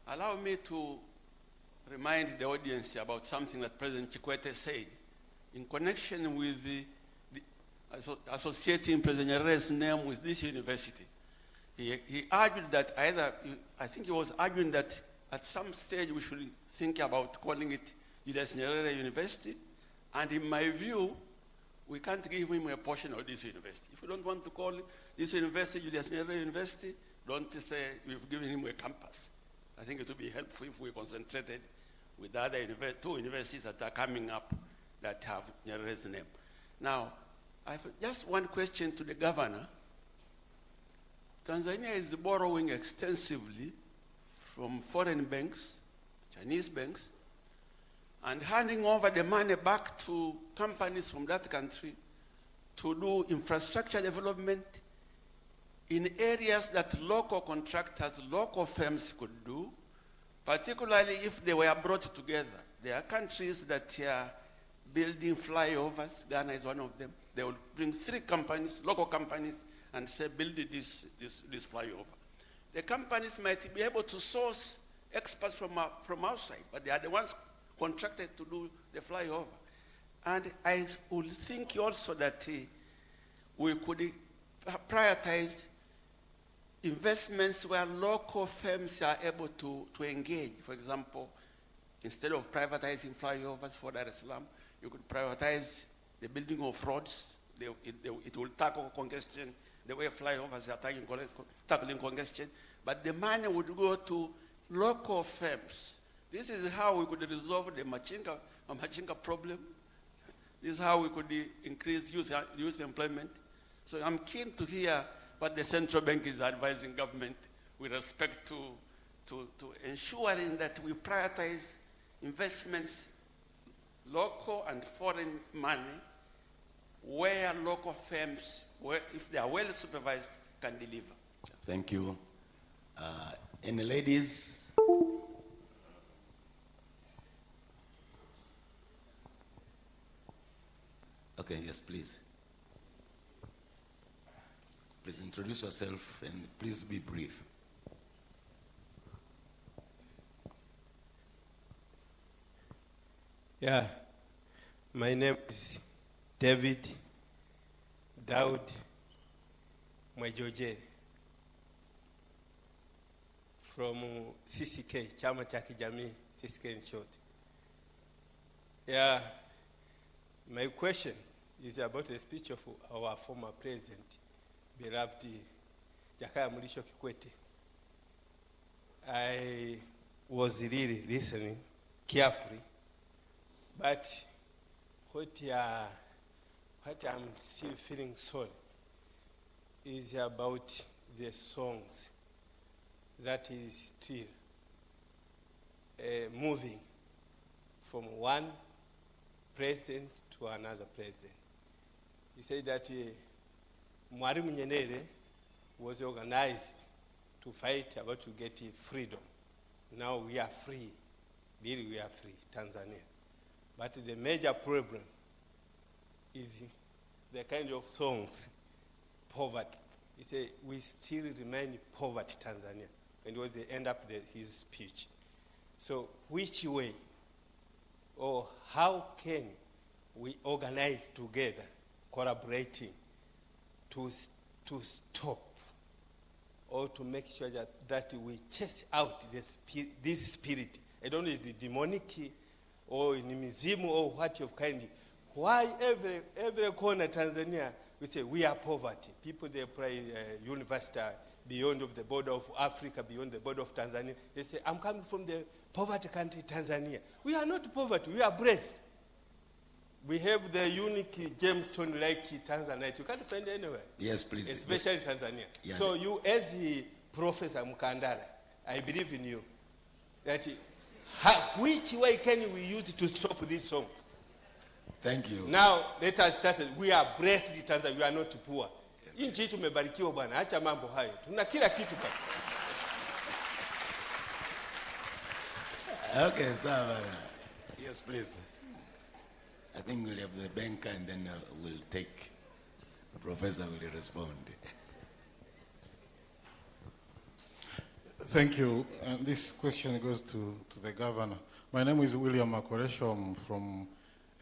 allow me to remind the audience about something that President Chikwete said in connection with the associating President NYERERE'S name with this university. He argued that I think he was arguing that at some stage we should think about calling it Julius Nyerere University, and in my view, we can't give him a portion of this university. If we don't want to call this university Julius Nyerere University, don't say we've given him a campus. I think it would be helpful if we concentrated with the other two universities that are coming up that have Nyerere's name. Now, I have just one question to the governor. Tanzania is borrowing extensively from foreign banks, Chinese banks, and handing over the money back to companies from that country to do infrastructure development in areas that local contractors, local firms could do, particularly if they were brought together. There are countries that are building flyovers. Ghana is one of them. They will bring 3 companies, local companies, and say, build this flyover. The companies might be able to source experts from outside, but they are the ones contracted to do the flyover. And I would think also that we could prioritize investments where local firms are able to engage. For example, instead of privatizing flyovers for Dar Es Salaam, you could privatize the building of roads. It will tackle congestion the way flyovers are tackling congestion. But the money would go to local firms. This is how we could resolve the Machinga problem. This is how we could increase youth employment. So I'm keen to hear what the central bank is advising government with respect to ensuring that we prioritize investments, local and foreign money, where local firms, if they are well supervised, can deliver. Thank you. Any ladies? Okay, yes, please. Please introduce yourself and please be brief. Yeah, my name is David Daud Mwejojeri from CCK, Chama cha Kijamii, CCK in short. Yeah, my question is about a speech of our former president, beloved Jakaya Mrisho Kikwete. I was really listening carefully, but what what I'm still feeling sorry is about the songs that is still moving from one president to another president. He said that Mwalimu Nyerere was organized to fight about to get freedom. Now we are free. Really, we are free, Tanzania. But the major problem is the kind of songs, poverty. He said, we still remain poverty, Tanzania. And it was the end up his speech. So which way or how can we organize together, collaborating to stop or to make sure that we chase out this spirit? I don't know if it's demonic or inimizim or what of kind. Why every corner Tanzania, we say we are poverty. People, they apply university beyond of the border of Africa, beyond the border of Tanzania. They say, I'm coming from the poverty country, Tanzania. We are not poverty, we are blessed. We have the unique gemstone like Tanzanite. You can't find it anywhere. Yes, please. Especially in Tanzania. Yeah. So you, as the Professor Mkandara, I believe in you. That which way can we use to stop these songs? Thank you. Now, let us start. We are blessed, Tanzania. We are not poor. Nchi yetu tumebarikiwa bwana, acha mambo hayo. Tuna kila kitu pa. Okay, sir. Yes, please. I think we'll have the banker and then we'll take, the professor will respond. Thank you. And this question goes to the governor. My name is William Makoresho. I'm from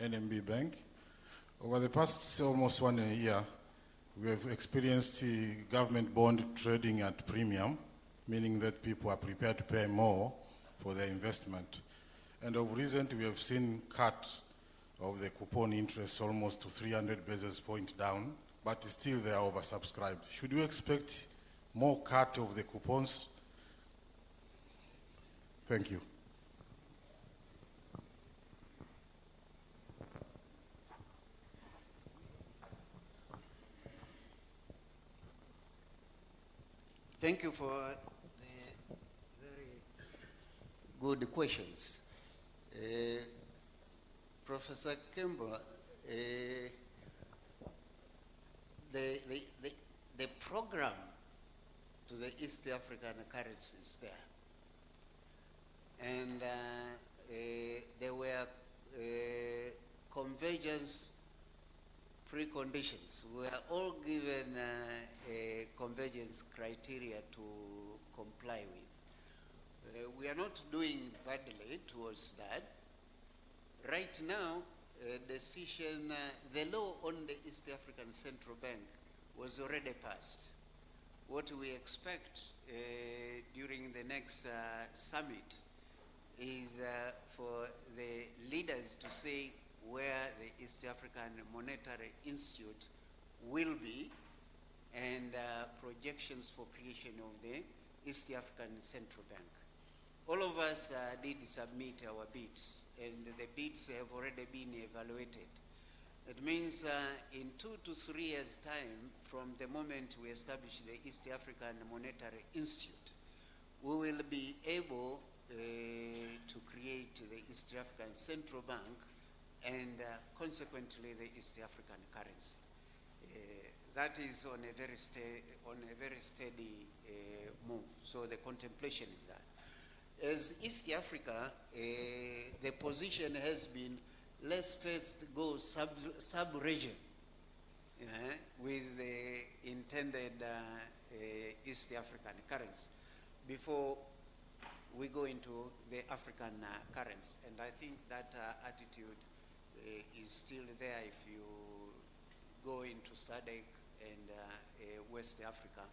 NMB Bank. Over the past almost 1 year, we have experienced government bond trading at premium, meaning that people are prepared to pay more for their investment. And of recent, we have seen cuts of the coupon interest almost to 300 basis points down, but still they are oversubscribed. Should you expect more cut of the coupons? Thank you. Thank you for the very good questions. Professor Kimball, the program to the East African currencies there. And there were convergence preconditions. We are all given a convergence criteria to comply with. We are not doing badly towards that. Right now, decision, the law on the East African Central Bank was already passed. What we expect during the next summit is for the leaders to say where the East African Monetary Institute will be and projections for creation of the East African Central Bank. All of us did submit our bids, and the bids have already been evaluated. It means in 2 to 3 years' time, from the moment we establish the East African Monetary Institute, we will be able to create the East African Central Bank and consequently the East African currency. That is on a very steady move. So the contemplation is that. As East Africa, the position has been, let's first go sub-region with the intended East African currency before we go into the African currency. And I think that attitude is still there if you go into SADC and West Africa,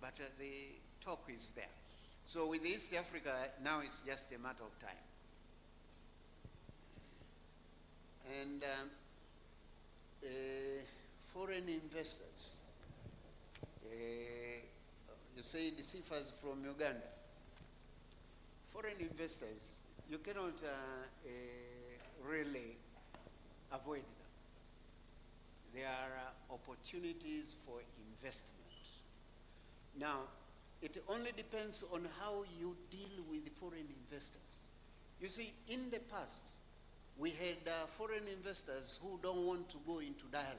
but the talk is there. So with East Africa, now it's just a matter of time. And foreign investors, you say the CFAs from Uganda. Foreign investors, you cannot really avoid them. there are opportunities for investment. Now, it only depends on how you deal with foreign investors. You see, in the past, we had foreign investors who don't want to go into dialogue.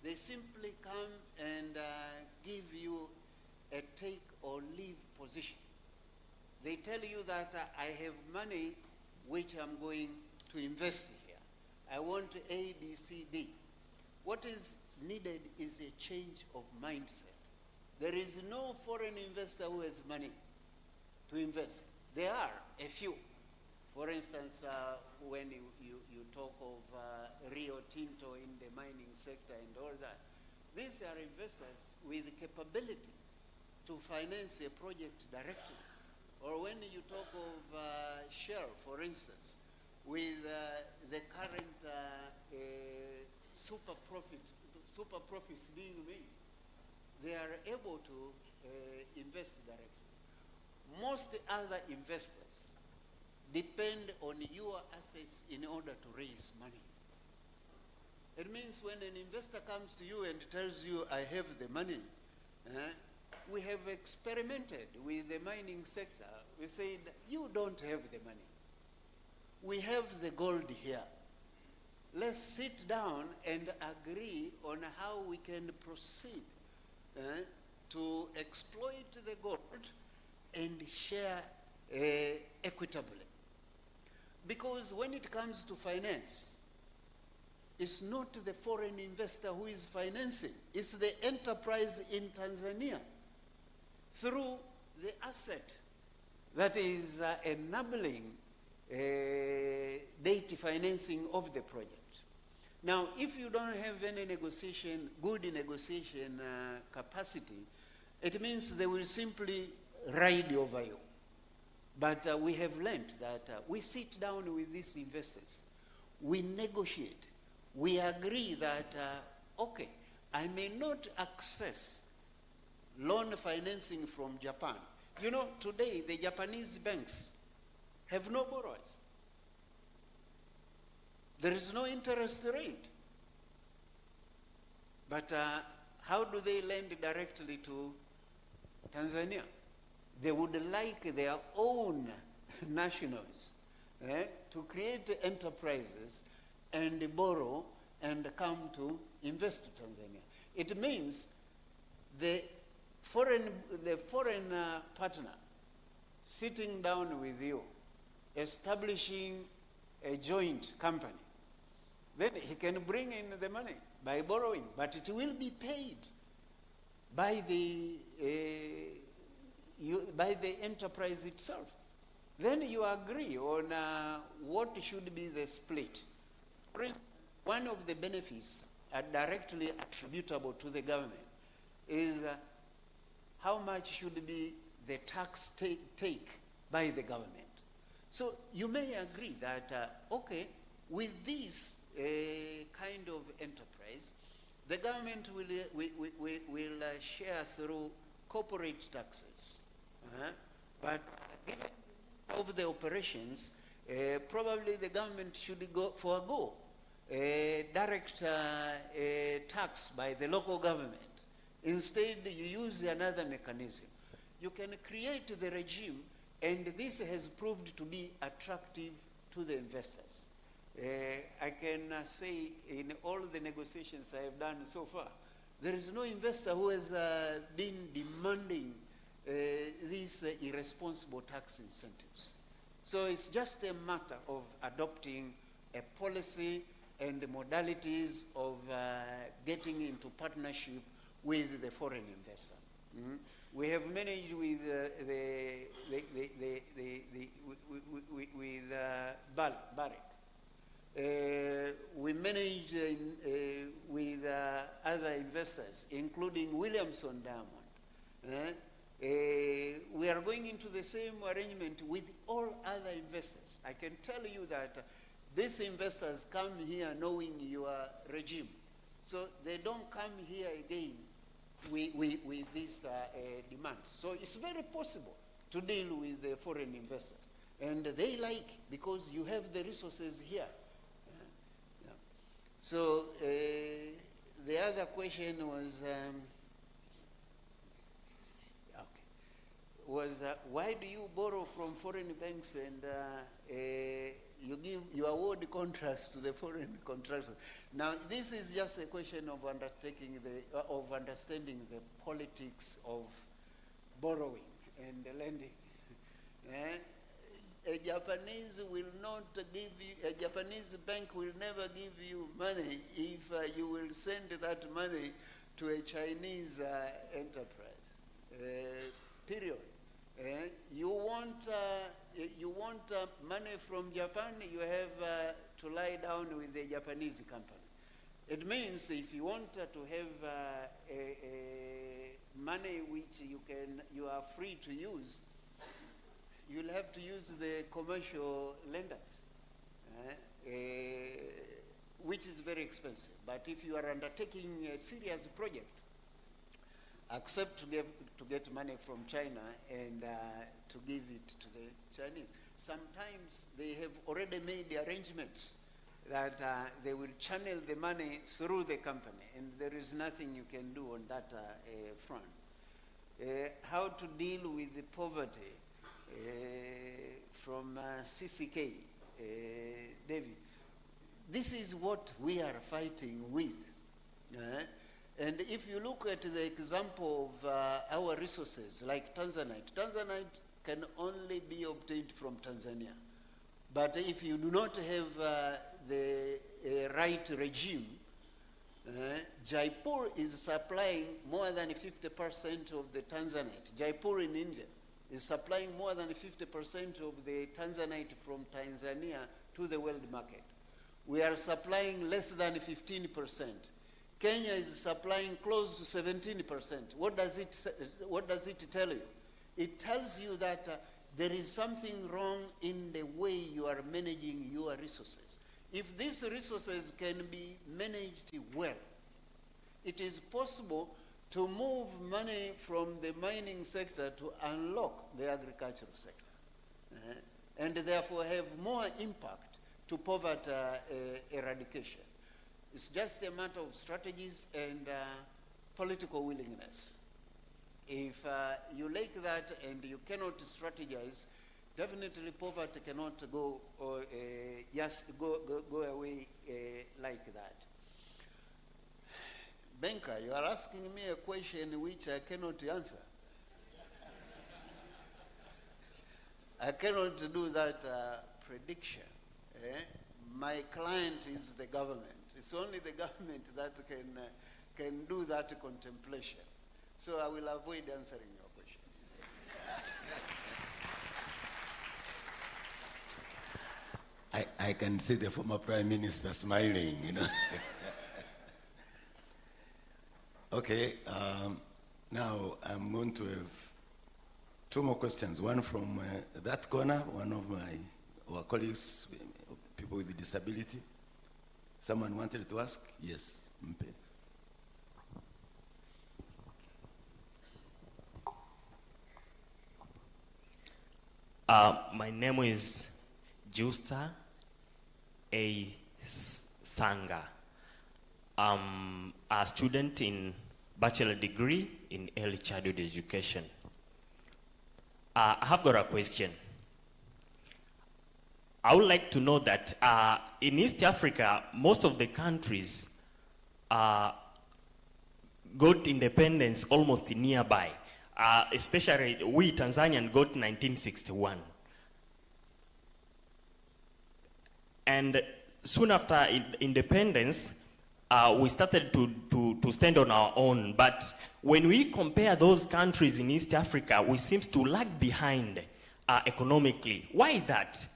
They simply come and give you a take or leave position. They tell you that I have money which I'm going to invest here. I want A, B, C, D. What is needed is a change of mindset. There is no foreign investor who has money to invest. There are a few. For instance, when you talk of Rio Tinto in the mining sector and all that, these are investors with the capability to finance a project directly. Or when you talk of Shell, for instance, with the current super profits being made, they are able to invest directly. Most other investors depend on your assets in order to raise money. It means when an investor comes to you and tells you, I have the money, we have experimented with the mining sector. We said, you don't have the money. We have the gold here. Let's sit down and agree on how we can proceed to exploit the gold and share equitably. Because when it comes to finance, it's not the foreign investor who is financing. It's the enterprise in Tanzania through the asset that is enabling debt financing of the project. Now, if you don't have any good negotiation capacity, it means they will simply ride over you. But we have learned that we sit down with these investors, we negotiate, we agree that, okay, I may not access loan financing from Japan. You know, today the Japanese banks have no borrowers. There is no interest rate. But how do they lend directly to Tanzania? They would like their own nationals to create enterprises and borrow and come to invest in Tanzania. It means the foreign partner sitting down with you, establishing a joint company, then he can bring in the money by borrowing, but it will be paid by the enterprise itself. Then you agree on what should be the split. For instance, one of the benefits directly attributable to the government is how much should be the tax take by the government. So you may agree that, okay, with this kind of enterprise, the government will share through corporate taxes. But given of the operations, probably the government should forego direct tax by the local government. Instead, you use another mechanism. You can create the regime, and this has proved to be attractive to the investors. I can say in all the negotiations I have done so far, there is no investor who has been demanding these irresponsible tax incentives. So it's just a matter of adopting a policy and the modalities of getting into partnership with the foreign investor. Mm-hmm. We have managed with Barrick. We managed with other investors, including Williamson Diamond. We are going into the same arrangement with all other investors. I can tell you that these investors come here knowing your regime. So they don't come here again with these demands. So it's very possible to deal with the foreign investor. And they like, because you have the resources here. So the other question was, why do you borrow from foreign banks and you award contracts to the foreign contractors? Now, this is just a question of understanding the politics of borrowing and lending. A Japanese will not give you, a Japanese bank will never give you money if you will send that money to a Chinese enterprise. Period. You want money from Japan, you have to lie down with the Japanese company. It means if you want to have money which you are free to use, you'll have to use the commercial lenders, which is very expensive. But if you are undertaking a serious project, accept to get money from China and to give it to the Chinese. Sometimes they have already made the arrangements that they will channel the money through the company, and there is nothing you can do on that front. How to deal with the poverty from CCK, David. This is what we are fighting with. And if you look at the example of our resources, like Tanzanite can only be obtained from Tanzania. But if you do not have the right regime, Jaipur is supplying more than 50% of the Tanzanite. Jaipur in India is supplying more than 50% of the Tanzanite from Tanzania to the world market. We are supplying less than 15%. Kenya is supplying close to 17%. What does it tell you? It tells you that there is something wrong in the way you are managing your resources. If these resources can be managed well, it is possible to move money from the mining sector to unlock the agricultural sector, and therefore have more impact to poverty eradication. It's just a matter of strategies and political willingness. If you lack that and you cannot strategize, definitely poverty cannot go away like that. Banker, you are asking me a question which I cannot answer. I cannot do that prediction. My client is the government. It's only the government that can do that contemplation. So I will avoid answering your question. I can see the former Prime Minister smiling, you know. Okay, now I'm going to have two more questions. One from that corner, one of our colleagues, people with disability. Someone wanted to ask? Yes, Mpe. My name is Justa A. Sanga. I'm a student in bachelor degree in early childhood education. I have got a question. I would like to know that in East Africa, most of the countries got independence almost nearby. Especially we Tanzanian got 1961. And soon after independence, we started to stand on our own. But when we compare those countries in East Africa, we seem to lag behind economically. Why that?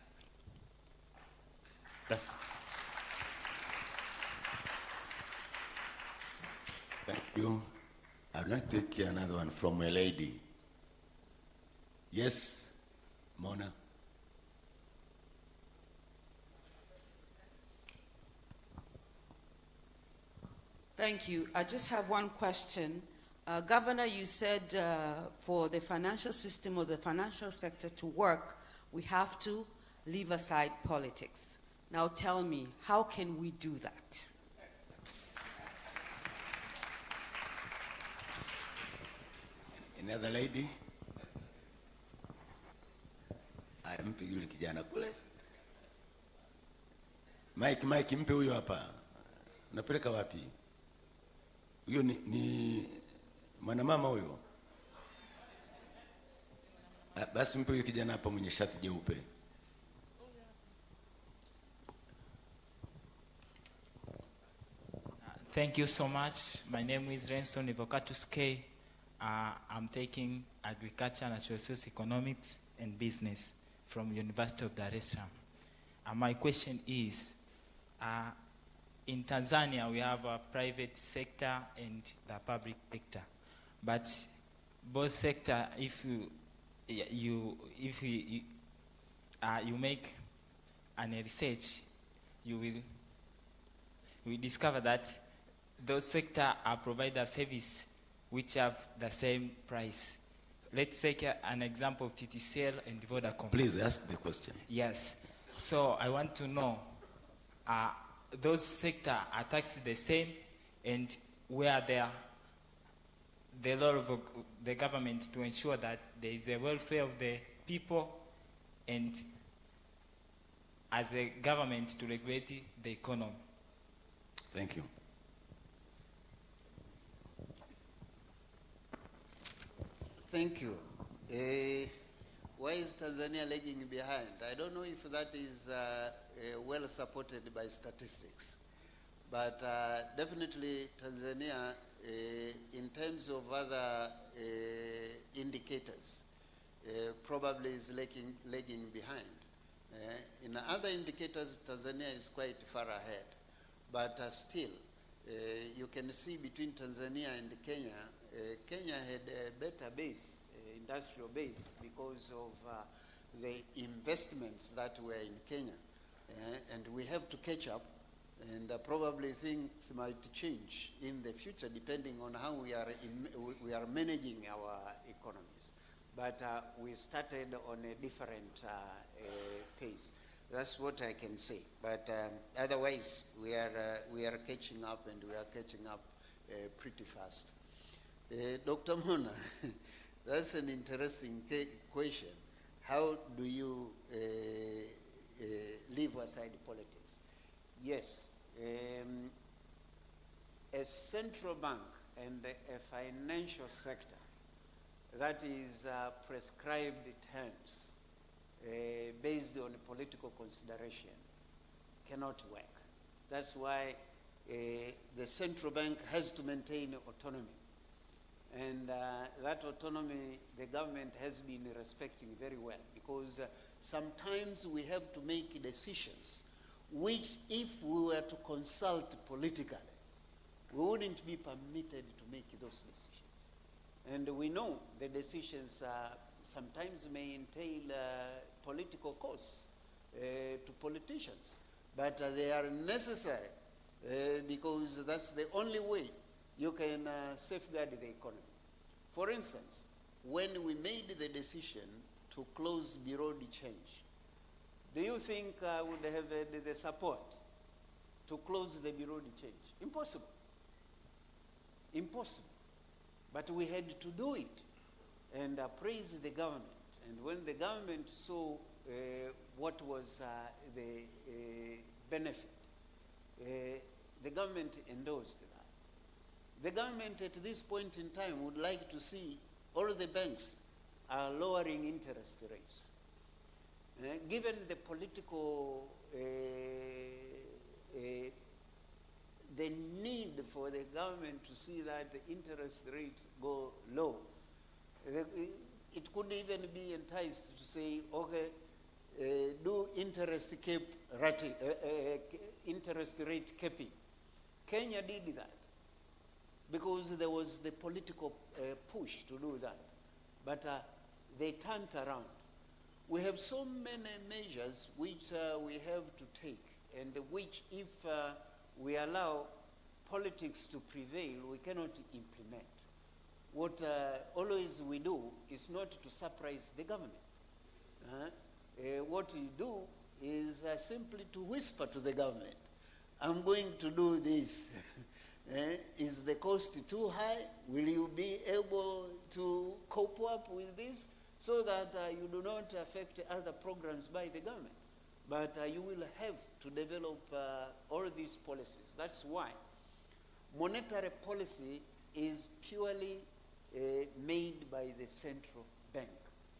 Thank you. I'd like to take another one from a lady. Yes, Mona. Thank you. I just have one question. Governor, you said for the financial system or the financial sector to work, we have to leave aside politics. Now tell me, how can we do that? Any other lady? Mpe yule kijana kule. Mike, mpe huyo hapa. Unapeleka wapi? Huyo ni mwanamama huyo. Basi mpe huyo kijana hapa mwenye shati jeupe. Thank you so much. My name is Renson Evocatus K. I'm taking Agriculture, Natural Resource Economics and Business from University of Dar Es Salaam. My question is, in Tanzania we have a private sector and the public sector, but both sector, if you make an research, you will discover that those sectors are provider service which have the same price. Let's take an example of TTCL and Vodacom. Please ask the question. Yes. So I want to know, those sectors are taxed the same, and where the role of the government to ensure that there is a welfare of the people, and as a government to regulate the economy. Thank you. Thank you. Why is Tanzania lagging behind? I don't know if that is well supported by statistics, but definitely Tanzania, in terms of other indicators, probably is lagging behind. In other indicators, Tanzania is quite far ahead, but still, you can see between Tanzania and Kenya, Kenya had a better base, industrial base, because of the investments that were in Kenya. And we have to catch up, and probably things might change in the future depending on how we are managing our economies. But we started on a different pace. That's what I can say. But otherwise, we are catching up, and we are catching up pretty fast. Dr. Mona, that's an interesting question. How do you leave aside politics? Yes, a central bank and a financial sector that is prescribed terms based on political consideration cannot work. That's why the central bank has to maintain autonomy. And that autonomy, the government has been respecting very well, because sometimes we have to make decisions which, if we were to consult politically, we wouldn't be permitted to make those decisions. And we know the decisions sometimes may entail political costs to politicians, but they are necessary because that's the only way you can safeguard the economy. For instance, when we made the decision to close bureau de change, do you think we would have had the support to close the bureau de change? Impossible. Impossible. But we had to do it and praise the government. And when the government saw what was the benefit, the government endorsed that. The government at this point in time would like to see all the banks are lowering interest rates. Given the political, the need for the government to see that the interest rates go low, it could even be enticed to say, okay, do interest rate capping. Kenya did that, because there was the political push to do that. But they turned around. We have so many measures which we have to take, and which, if we allow politics to prevail, we cannot implement. What always we do is not to surprise the government. What we do is simply to whisper to the government, I'm going to do this. Is the cost too high? Will you be able to cope up with this so that you do not affect other programs by the government? But you will have to develop all these policies. That's why monetary policy is purely made by the central bank.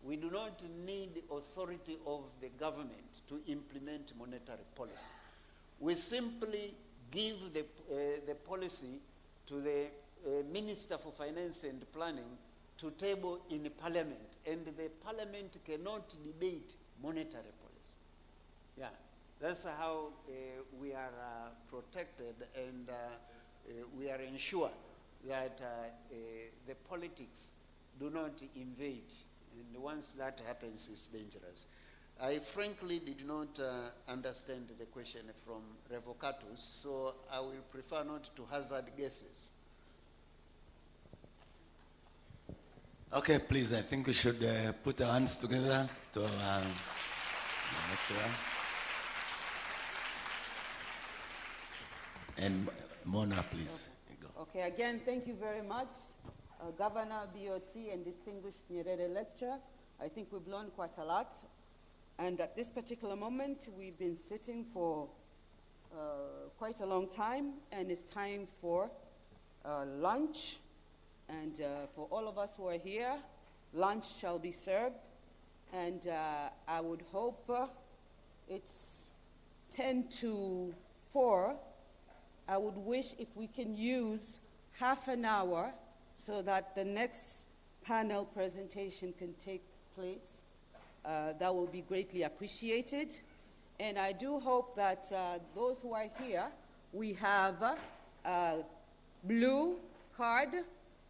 We do not need authority of the government to implement monetary policy. We simply give the policy to the Minister for Finance and Planning to table in Parliament, and the Parliament cannot debate monetary policy. Yeah, that's how we are protected, and we are ensured that the politics do not invade, and once that happens, it's dangerous. I frankly did not understand the question from Revocatus, so I will prefer not to hazard guesses. Okay, please, I think we should put our hands together to lecturer. And Mona, please. Okay, again, thank you very much, Governor, BOT, and distinguished Nyerere lecturer. I think we've learned quite a lot. And at this particular moment, we've been sitting for quite a long time, and it's time for lunch. And for all of us who are here, lunch shall be served. And I would hope it's 10 to 4. I would wish if we can use half an hour so that the next panel presentation can take place. That will be greatly appreciated. And I do hope that those who are here, we have a blue card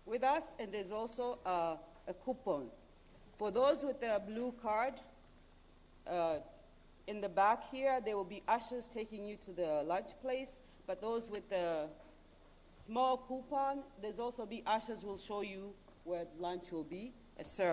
with us, and there's also a coupon. For those with the blue card, in the back here, there will be ushers taking you to the lunch place. But those with the small coupon, there's also be ushers who will show you where lunch will be served.